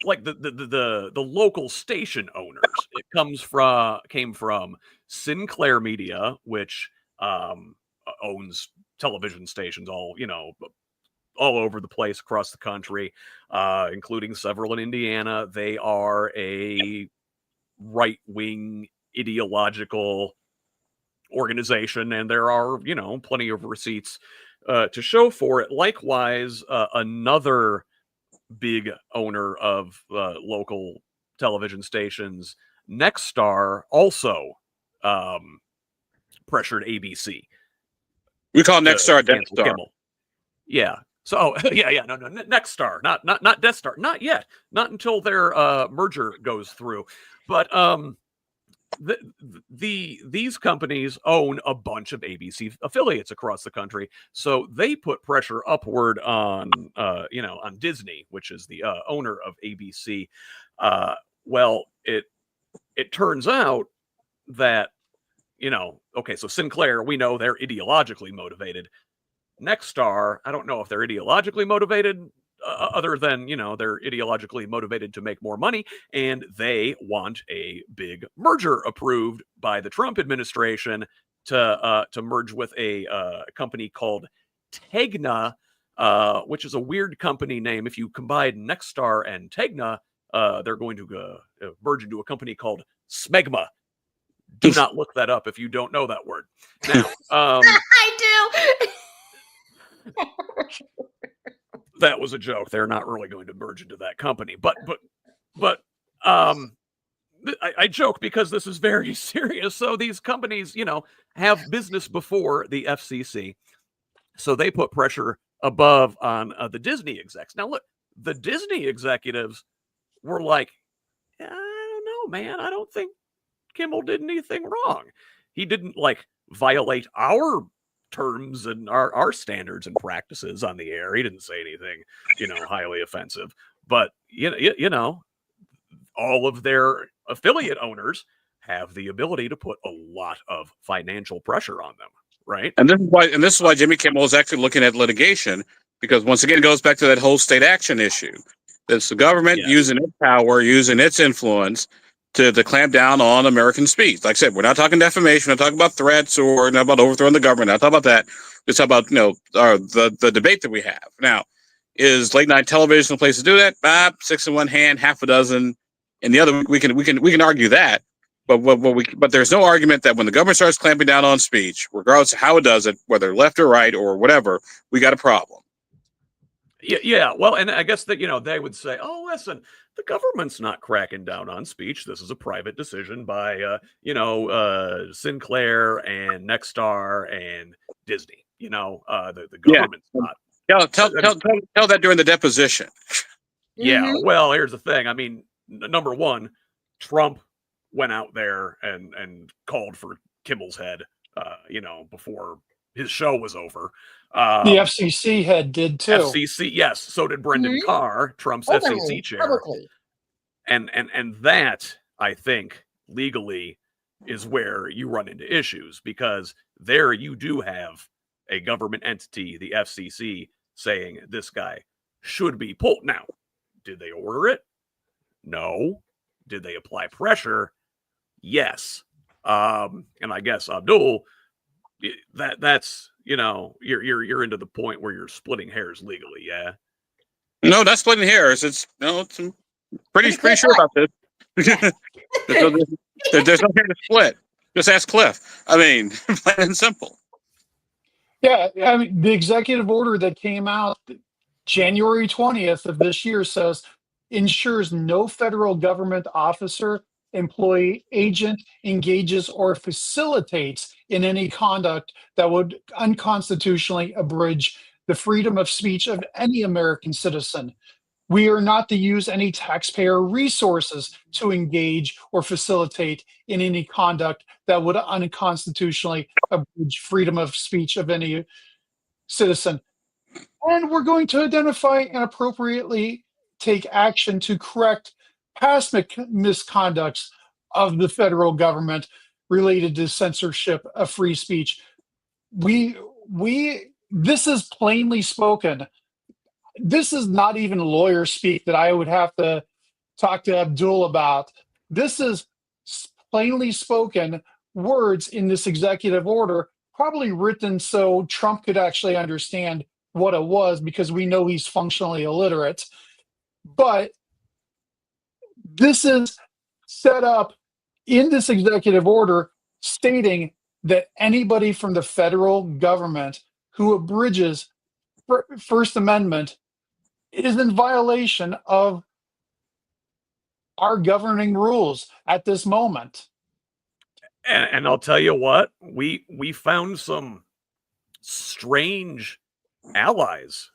like the local station owners. It came from Sinclair Media, which owns television stations all over the place across the country, including several in Indiana. They are a right-wing ideological organization, and there are plenty of receipts to show for it. Likewise, another big owner of local television stations, Nexstar, also pressured ABC. We call Nexstar Death Star. Kimmel. Yeah. So no, Nexstar, not Death Star, not yet, not until their merger goes through. But these companies own a bunch of ABC affiliates across the country, so they put pressure upward on on Disney, which is the owner of ABC. Well, it it turns out that, okay, so Sinclair, we know they're ideologically motivated. Nexstar, I don't know if they're ideologically motivated, other than, they're ideologically motivated to make more money, and they want a big merger approved by the Trump administration to merge with a company called Tegna, which is a weird company name. If you combine Nexstar and Tegna, they're going to merge into a company called Smegma. Do not look that up if you don't know that word. Now, I do. that was a joke. They're not really going to merge into that company, but I joke because this is very serious. So these companies, have business before the FCC, so they put pressure above on the Disney execs. Now, look, the Disney executives were like, I don't know, man. I don't think Kimmel did anything wrong. He didn't violate our terms and our standards and practices on the air. He didn't say anything, highly offensive. But all of their affiliate owners have the ability to put a lot of financial pressure on them, right? And this is why Jimmy Kimmel is actually looking at litigation, because once again it goes back to that whole state action issue. It's the government using its power, using its influence to clamp down on American speech. Like I said, we're not talking defamation, we're not talking about threats or not about overthrowing the government. Not talking about that. It's about the debate that we have now. Is late night television a place to do that? 6 in one hand, half a dozen in the other. We can argue that, but there's no argument that when the government starts clamping down on speech, regardless of how it does it, whether left or right or whatever, we got a problem. Yeah. Well, and I guess that they would say, "Oh, listen, the government's not cracking down on speech. This is a private decision by Sinclair and Nexstar and Disney. The government's not." Tell that during the deposition. Yeah. Mhm. Well, here's the thing. I mean, number one, Trump went out there and called for Kimmel's head, before his show was over. The FCC head did too. FCC, yes. So did Brendan Mhm. Carr, Trump's Openly, FCC chair. publicly. And that, I think, legally is where you run into issues, because there you do have a government entity, the FCC, saying this guy should be pulled. Now, did they order it? No. Did they apply pressure? Yes. And I guess, Abdul, that's you're into the point where you're splitting hairs legally, yeah. No, that's splitting hairs. It's pretty sure about this. There's no hair to split. Just ask Cliff. I mean, plain and simple. Yeah, I mean, the executive order that came out January 20th of this year says ensures no federal government officer, employee, agent engages or facilitates in any conduct that would unconstitutionally abridge the freedom of speech of any American citizen. We are not to use any taxpayer resources to engage or facilitate in any conduct that would unconstitutionally abridge freedom of speech of any citizen. And we're going to identify and appropriately take action to correct past misconducts of the federal government related to censorship of free speech. This is plainly spoken. This is not even lawyer speak that I would have to talk to Abdul about. This is plainly spoken words in this executive order, probably written so Trump could actually understand what it was, because we know he's functionally illiterate. But this is set up in this executive order stating that anybody from the federal government who abridges First Amendment is in violation of our governing rules at this moment. And I'll tell you what, we found some strange allies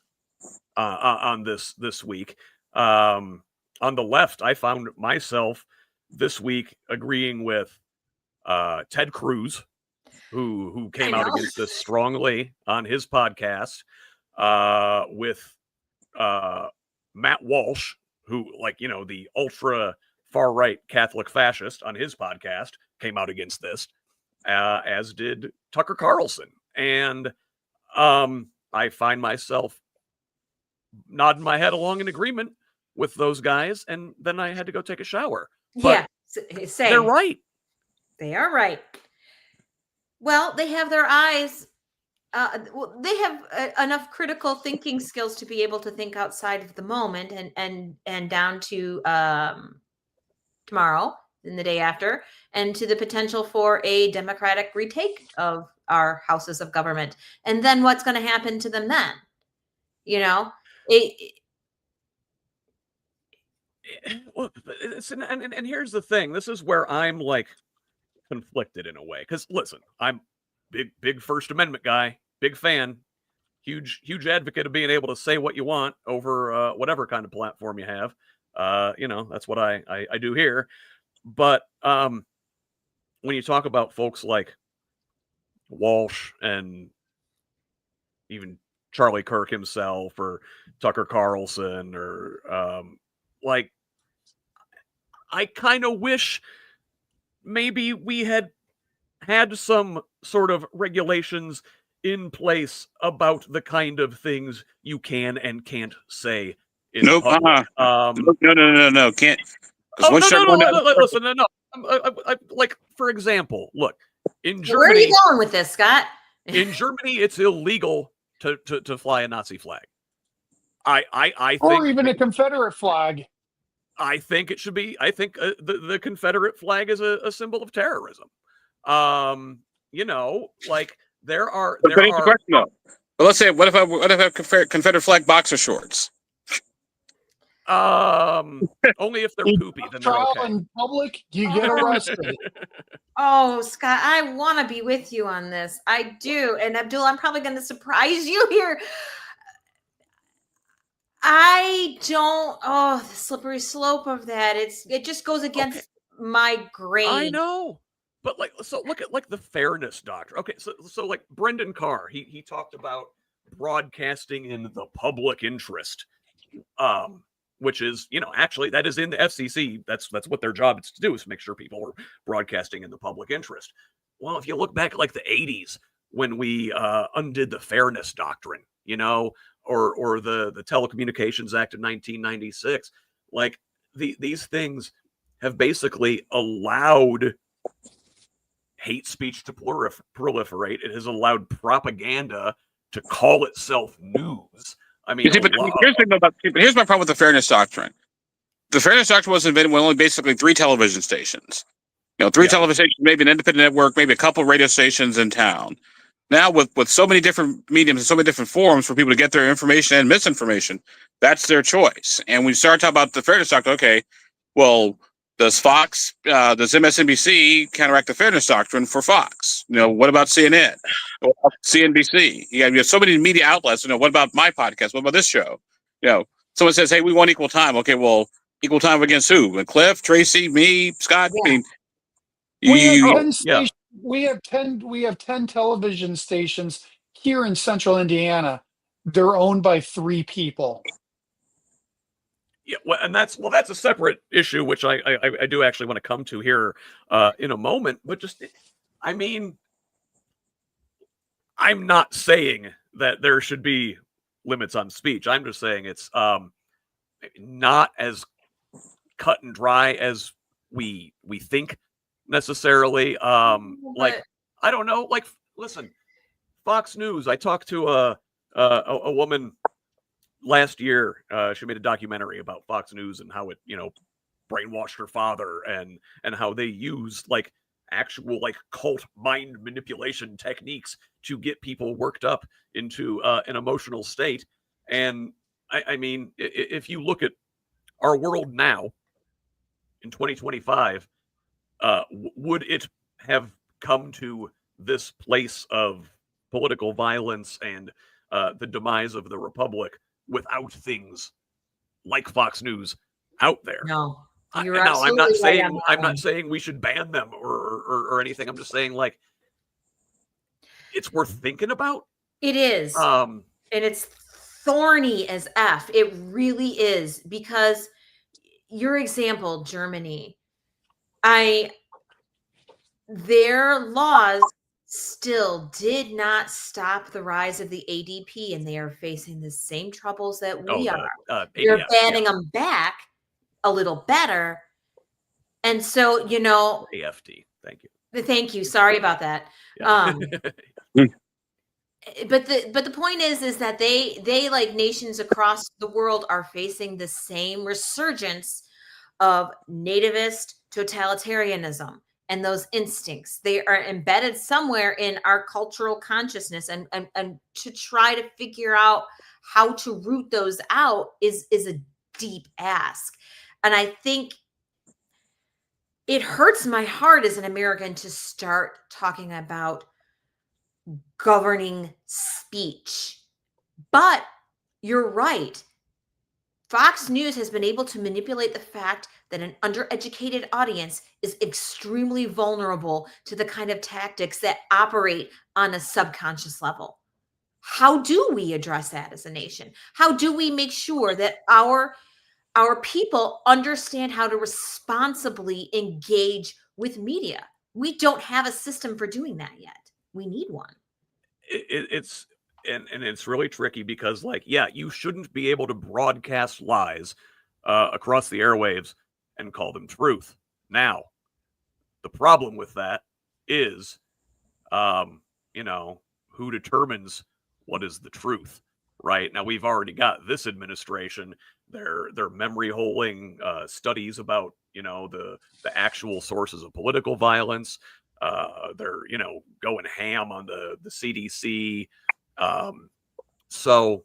on this week. On the left, I found myself this week agreeing with Ted Cruz, who came out against this strongly on his podcast, with Matt Walsh, who, the ultra far-right Catholic fascist on his podcast came out against this, as did Tucker Carlson. And I find myself nodding my head along in agreement with those guys, and then I had to go take a shower. But same. they're right. They are right. Well, they have their eyes. They have enough critical thinking skills to be able to think outside of the moment and down to tomorrow and the day after, and to the potential for a democratic retake of our houses of government. And then what's going to happen to them then? You know, and here's the thing. This is where I'm like conflicted in a way. Because listen, I'm big First Amendment guy, big fan, huge advocate of being able to say what you want over whatever kind of platform you have. That's what I do here. But when you talk about folks like Walsh and even Charlie Kirk himself or Tucker Carlson or like, I kind of wish maybe we had some sort of regulations in place about the kind of things you can and can't say in public. No. Can't. Listen, no. Like, for example, look, in Germany. Where are you going with this, Scott? In Germany, it's illegal to fly a Nazi flag. I think, or even a Confederate flag. I think it should be. I think the Confederate flag is a symbol of terrorism. Like there are. Question, though. But let's say, what if I have Confederate flag boxer shorts? Only if they're poopy, then they're okay. In public, you get arrested. Oh, Scott, I want to be with you on this. I do. And Abdul, I'm probably going to surprise you here. I don't. Oh, the slippery slope of that. It just goes against my grain. I know. But so look at like the fairness doctrine. Okay, so like Brendan Carr, he talked about broadcasting in the public interest. Which is, actually that is in the FCC. That's what their job is to do, is to make sure people are broadcasting in the public interest. Well, if you look back at like the 80s when we undid the fairness doctrine, or the Telecommunications Act of 1996, like these things have basically allowed hate speech to proliferate. It has allowed propaganda to call itself news. I mean, here's my problem with the fairness doctrine. The fairness doctrine was invented when only basically 3 television stations. Television stations, maybe an independent network, maybe a couple of radio stations in town. Now, with so many different mediums and so many different forums for people to get their information and misinformation, that's their choice. And we start talking about the fairness doctrine. Okay, well, does Fox, does MSNBC counteract the fairness doctrine for Fox? What about CNN? What about CNBC? You have so many media outlets. What about my podcast? What about this show? Someone says, "Hey, we want equal time." Okay, well, equal time against who? Cliff, Tracy, me, Scott. Yeah. We have 10 television stations here in Central Indiana. They're owned by 3 people. Yeah, well, and that's a separate issue, which I do actually want to come to here in a moment. But just, I mean, I'm not saying that there should be limits on speech. I'm just saying it's not as cut and dry as we think necessarily. Like, I don't know. Like, listen, Fox News. I talked to a woman last year. She made a documentary about Fox News and how it, brainwashed her father and how they used like actual like cult mind manipulation techniques to get people worked up into an emotional state. And I mean, if you look at our world now in 2025, would it have come to this place of political violence and the demise of the republic without things like Fox News out there? No, I'm not saying we should ban them or anything. I'm just saying, like, it's worth thinking about. It is, and it's thorny as F. It really is, because your example, Germany, their laws still did not stop the rise of the ADP, and they are facing the same troubles that we are. They're ABS, banning them back a little better. And so, AFT. Thank you. thank you. Sorry about that. Yeah. But the point is that they like nations across the world are facing the same resurgence of nativist totalitarianism and those instincts. They are embedded somewhere in our cultural consciousness, and to try to figure out how to root those out is a deep ask. And I think it hurts my heart as an American to start talking about governing speech. But you're right. Fox News has been able to manipulate the fact that an undereducated audience is extremely vulnerable to the kind of tactics that operate on a subconscious level. How do we address that as a nation? How do we make sure that our people understand how to responsibly engage with media? We don't have a system for doing that yet. We need one. It's really tricky because, like, yeah, you shouldn't be able to broadcast lies across the airwaves and call them truth. Now, the problem with that is, who determines what is the truth, right? Now, we've already got this administration. They're memory holing studies about the actual sources of political violence. They're going ham on the CDC. So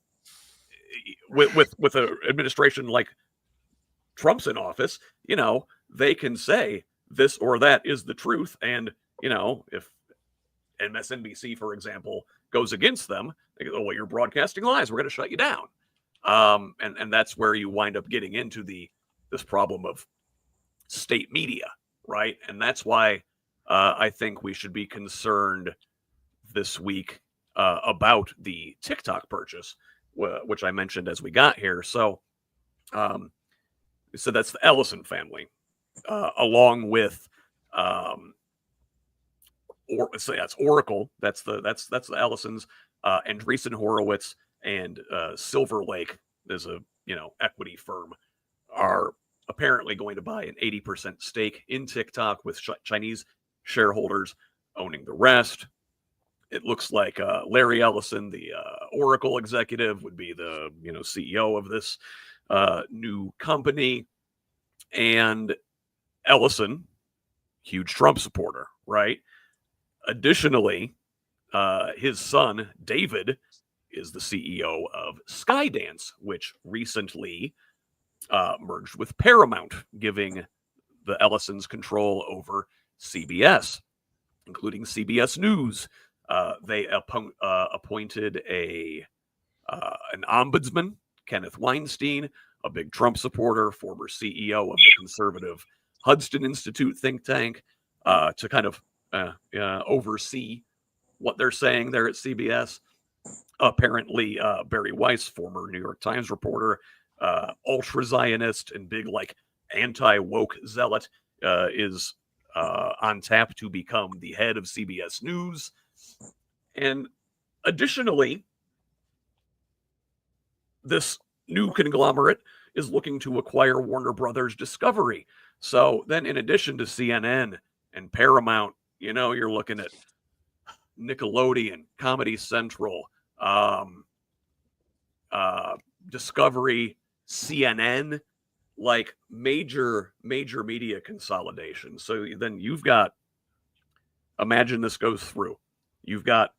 with an administration like Trump's in office, they can say this or that is the truth, and if MSNBC, for example, goes against them, they go, "Well, you're broadcasting lies. We're going to shut you down." And that's where you wind up getting into this problem of state media, right? And that's why I think we should be concerned this week about the TikTok purchase, which I mentioned as we got here. So that's the Ellison family, along with that's Oracle. That's the Ellisons, Andreessen Horowitz, and Silver Lake is a equity firm, are apparently going to buy an 80% stake in TikTok, with Chinese shareholders owning the rest. It looks like Larry Ellison, the Oracle executive, would be the CEO of this new company, and Ellison, huge Trump supporter, right? Additionally, his son David is the CEO of Skydance, which recently merged with Paramount, giving the Ellisons control over CBS, including CBS News. They appointed an ombudsman, Kenneth Weinstein, a big Trump supporter, former CEO of the conservative Hudson Institute think tank, to kind of oversee what they're saying there at CBS. Apparently, Barry Weiss, former New York Times reporter, ultra-Zionist and big anti-woke zealot, is on tap to become the head of CBS News. And additionally, this new conglomerate is looking to acquire Warner Brothers Discovery. So then, in addition to CNN and Paramount, you're looking at Nickelodeon, Comedy Central, Discovery, CNN, like major media consolidation. So then you've got, imagine this goes through, you've got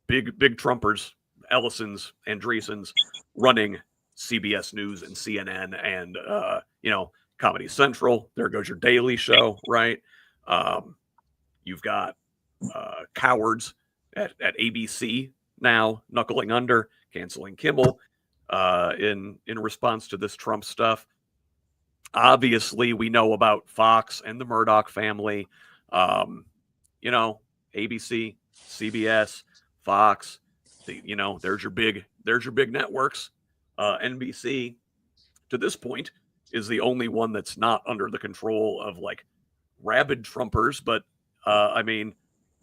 big Trumpers, Ellisons, Andreessens, running CBS News and CNN and Comedy Central. There goes your Daily Show, right? You've got cowards at ABC now knuckling under, canceling Kimmel in response to this Trump stuff. Obviously, we know about Fox and the Murdoch family. ABC, CBS, Fox. There's your big networks. NBC, to this point, is the only one that's not under the control of like rabid Trumpers. But I mean,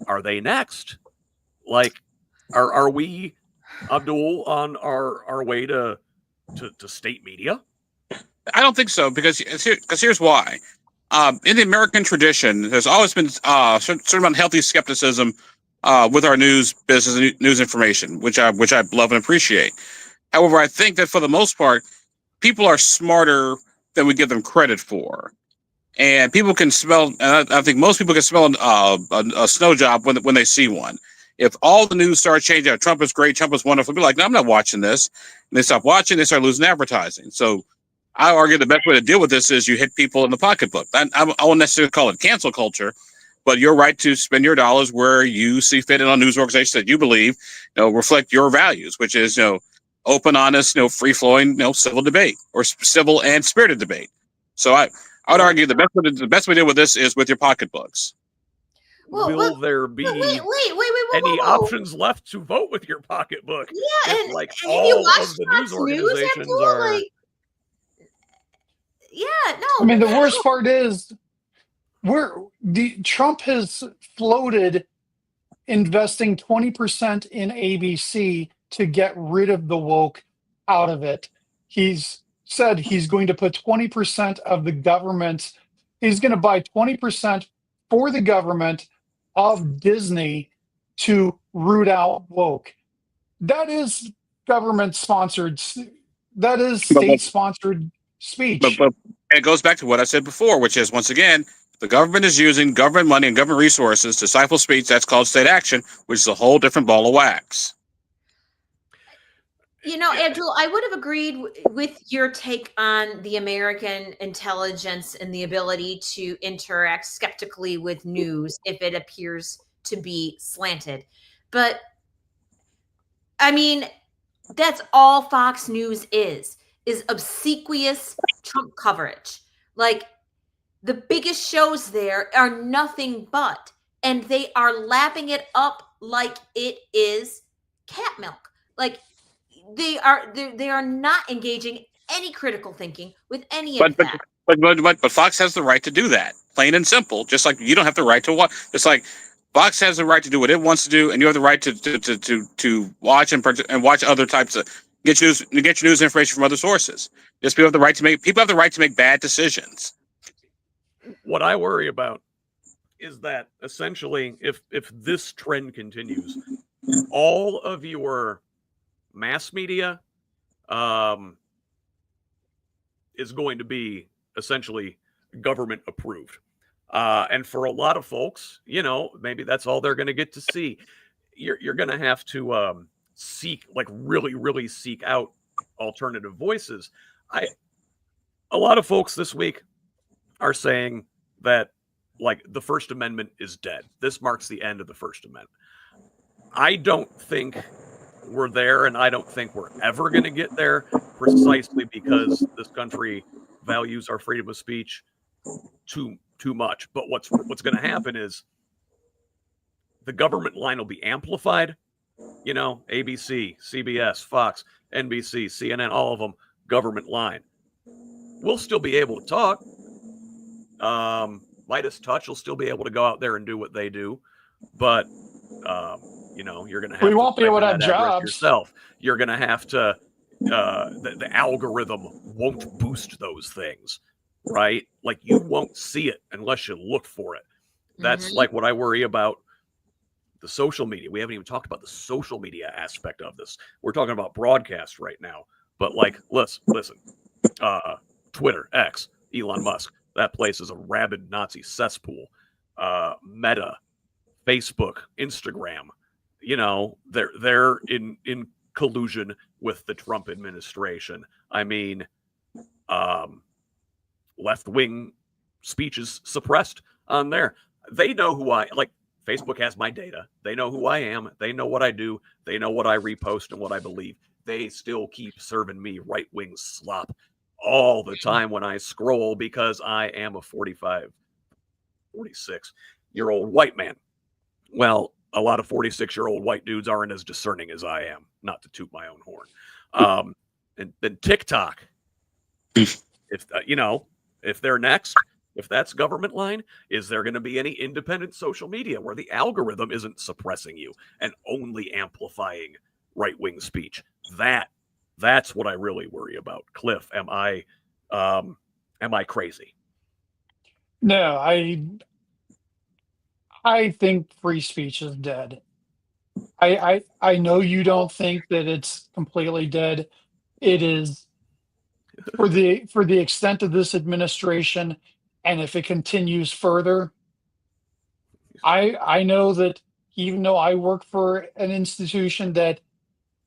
are they next? Like, are we, Abdul, on our way to state media? I don't think so, because here's why. In the American tradition, there's always been certain unhealthy skepticism with our news business and news information, which I love and appreciate. However, I think that for the most part, people are smarter than we give them credit for, and people can smell. And I think most people can smell a snow job when they see one. If all the news starts changing, Trump is great, Trump is wonderful, be like, no, I'm not watching this. And they stop watching, they start losing advertising. So I argue the best way to deal with this is you hit people in the pocketbook. I won't necessarily call it cancel culture, but you're right to spend your dollars where you see fit in on news organizations that you believe, reflect your values, which is, open, honest, free flowing, civil debate, or civil and spirited debate. So I would argue the best way to deal with this is with your pocketbooks. Will there be any options left to vote with your pocketbook? Yeah, if, and like and all if you watch of the Fox news organizations News, are. like, yeah, no. I mean, the worst part is Trump has floated investing 20% in ABC to get rid of the woke out of it. He's said he's going to put 20% of the government, he's going to buy 20% for the government of Disney to root out woke. That is government sponsored, that is state sponsored speech. But it goes back to what I said before, which is, once again, the government is using government money and government resources to stifle speech. That's called state action, which is a whole different ball of wax. Abdul, I would have agreed with your take on the American intelligence and the ability to interact skeptically with news if it appears to be slanted. But, I mean, that's all Fox News is obsequious Trump coverage. Like, the biggest shows there are nothing but, and they are lapping it up like it is cat milk. Like, they are not engaging any critical thinking with any of that. But Fox has the right to do that, plain and simple. Just like you don't have the right to watch. It's like Fox has the right to do what it wants to do, and you have the right to watch and watch other types of get your news information from other sources. People have the right to make bad decisions. What I worry about is that essentially, if this trend continues, all of your mass media is going to be essentially government approved. And for a lot of folks, maybe that's all they're going to get to see. You're going to have to really seek out alternative voices. A lot of folks this week are saying that, like, the First Amendment is dead. This marks the end of the First Amendment. I don't think we're there, and I don't think we're ever going to get there, precisely because this country values our freedom of speech too much. But what's going to happen is the government line will be amplified. ABC, CBS, Fox, NBC, CNN, all of them, government line. We'll still be able to talk. Midas Touch will still be able to go out there and do what they do, but you're going to have. We won't be able to have jobs yourself. You're going to have to. The algorithm won't boost those things, right? Like, you won't see it unless you look for it. That's like what I worry about. The social media. We haven't even talked about the social media aspect of this. We're talking about broadcast right now, but listen. Twitter, X, Elon Musk. That place is a rabid Nazi cesspool. Meta, Facebook, Instagram. They're in collusion with the Trump administration. I mean, left-wing speeches suppressed on there. They know who Facebook has my data. They know who I am. They know what I do. They know what I repost and what I believe. They still keep serving me right-wing slop all the time when I scroll, because I am a 45, 46-year-old white man. Well, a lot of 46-year-old white dudes aren't as discerning as I am, not to toot my own horn. And then TikTok. if if they're next, if that's government line, is there going to be any independent social media where the algorithm isn't suppressing you and only amplifying right-wing speech? That's what I really worry about. Cliff, am I crazy? No, I think free speech is dead. I know you don't think that it's completely dead. It is for the extent of this administration, and if it continues further, I know that even though I work for an institution that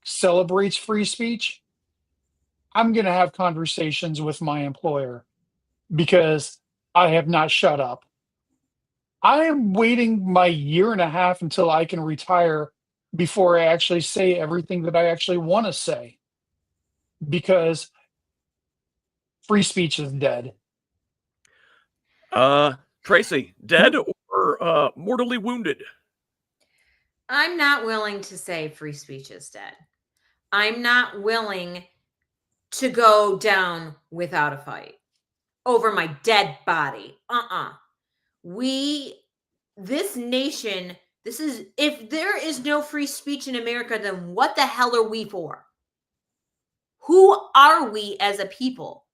celebrates free speech, I'm going to have conversations with my employer because I have not shut up. I am waiting my year and a half until I can retire before I actually say everything that I actually want to say because free speech is dead. Tracy, dead or mortally wounded? I'm not willing to say free speech is dead. I'm not willing to go down without a fight over my dead body. This nation, if there is no free speech in America, then what the hell are we for? Who are we as a people?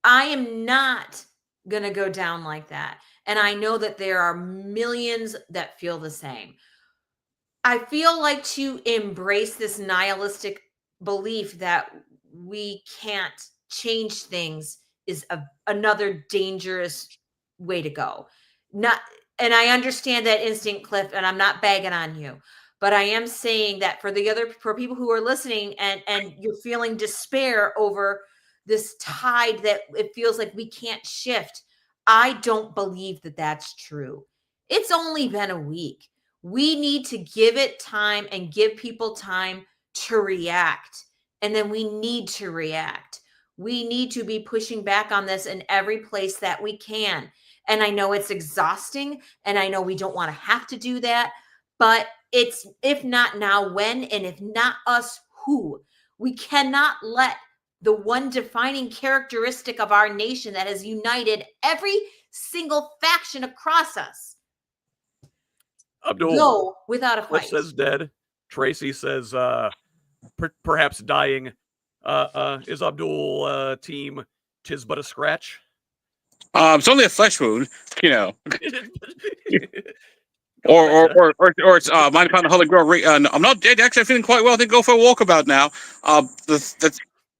I am not going to go down like that. And I know that there are millions that feel the same. I feel like to embrace this nihilistic belief that we can't change things is another dangerous way to go. And I understand that instinct, Cliff, and I'm not bagging on you, but I am saying that for people who are listening and you're feeling despair over this tide that it feels like we can't shift. I don't believe that that's true. It's only been a week. We need to give it time and give people time to react. And then we need to react. We need to be pushing back on this in every place that we can. And I know it's exhausting, and I know we don't want to have to do that, but it's if not now, when, and if not us, who? We cannot let the one defining characteristic of our nation that has united every single faction across us Abdul, go without a Cliff fight. says dead. Tracy says perhaps dying. Is Abdul team tis but a scratch? It's only a flesh wound, you know. Go ahead, Or it's mind upon the Holy Grail. I'm not dead. Actually, I'm feeling quite well. I think go for a walkabout now.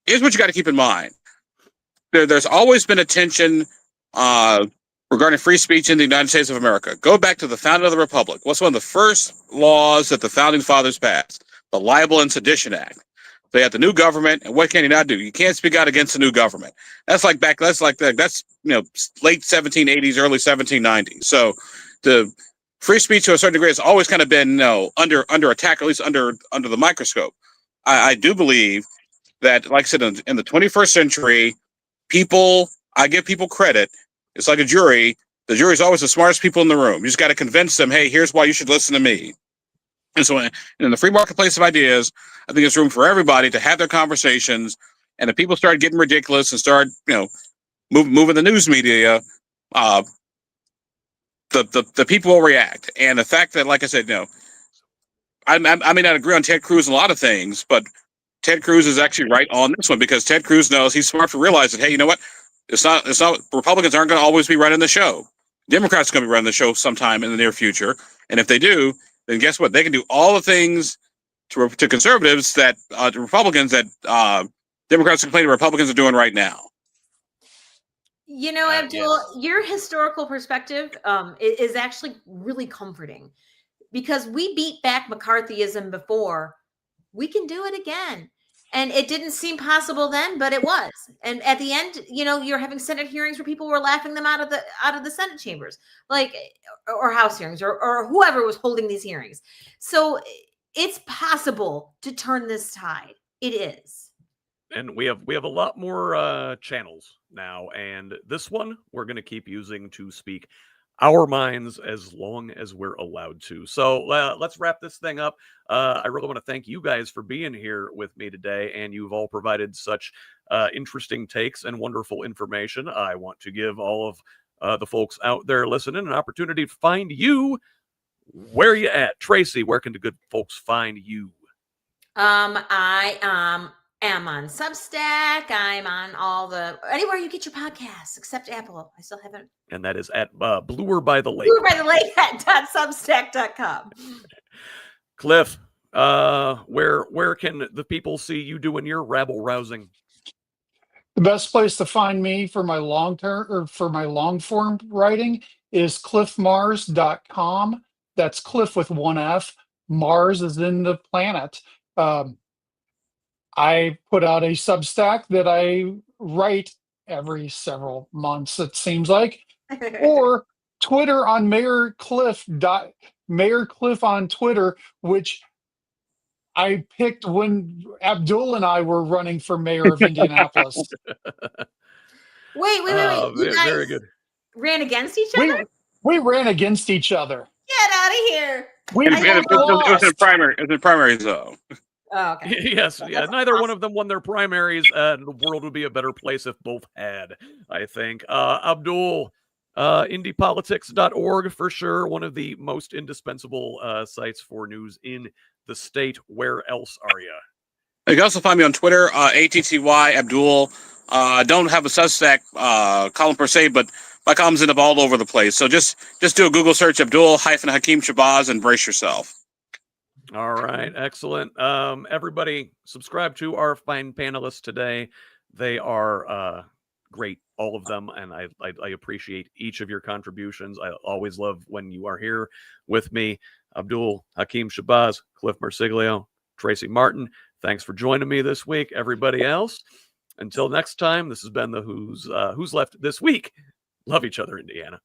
Here's what you got to keep in mind. There's always been a tension regarding free speech in the United States of America. Go back to the founding of the Republic. What's one of the first laws that the founding fathers passed? The Libel and Sedition Act. They had the new government, and what can you not do? You can't speak out against the new government. That's late 1780s, early 1790s. So the free speech to a certain degree has always kind of been under attack, at least under the microscope. I do believe that, like I said, in the 21st century, I give people credit. It's like a jury. The jury's always the smartest people in the room. You just got to convince them, hey, here's why you should listen to me. And so in the free marketplace of ideas, I think there's room for everybody to have their conversations. And if people start getting ridiculous and start, moving the news media, the people will react. And the fact that, like I said, I may not agree on Ted Cruz and a lot of things, but Ted Cruz is actually right on this one because Ted Cruz knows he's smart to realize that, hey, you know what? It's not Republicans aren't going to always be running the show. Democrats are going to be running the show sometime in the near future. And if they do, then guess what? They can do all the things to conservatives that to Republicans that Democrats complain the Republicans are doing right now. Abdul, your historical perspective is actually really comforting because we beat back McCarthyism before. We can do it again. And it didn't seem possible then, but it was. And at the end, you're having Senate hearings where people were laughing them out of the Senate chambers, or House hearings, or whoever was holding these hearings. So it's possible to turn this tide. It is. And we have a lot more channels now, and this one we're going to keep using to speak our minds as long as we're allowed to. So let's wrap this thing up. I really want to thank you guys for being here with me today, and you've all provided such interesting takes and wonderful information. I want to give all of the folks out there listening an opportunity to find you. Where are you at? Tracy, where can the good folks find you? I am on Substack. I'm on anywhere you get your podcasts except Apple. I still haven't. And that is at Bluer by the Lake. Bluer by the Lake at .substack.com. Cliff, where can the people see you doing your rabble rousing? The best place to find me for my long form writing is cliffmars.com. That's Cliff with one F. Mars is in the planet. I put out a Substack that I write every several months, it seems like, or Twitter on Mayor Cliff on Twitter, which I picked when Abdul and I were running for mayor of Indianapolis. Wait. You guys very good. ran against each other? We ran against each other. Get out of here. It was in primaries, though. Oh, okay. Yes, yeah. Neither one of them won their primaries. The world would be a better place if both had, I think. Abdul, indiepolitics.org for sure. One of the most indispensable sites for news in the state. Where else are you? You can also find me on Twitter, ATTY Abdul. Don't have a Substack column per se, but my columns end up all over the place. So just do a Google search, Abdul-Hakeem Shabazz, and brace yourself. All right, excellent. Everybody, subscribe to our fine panelists today. They are great, all of them, and I appreciate each of your contributions. I always love when you are here with me. Abdul-Hakeem Shabazz, Cliff Marsiglio, Tracy Martin, thanks for joining me this week. Everybody else, until next time, this has been the Who's Left This Week. Love each other, Indiana.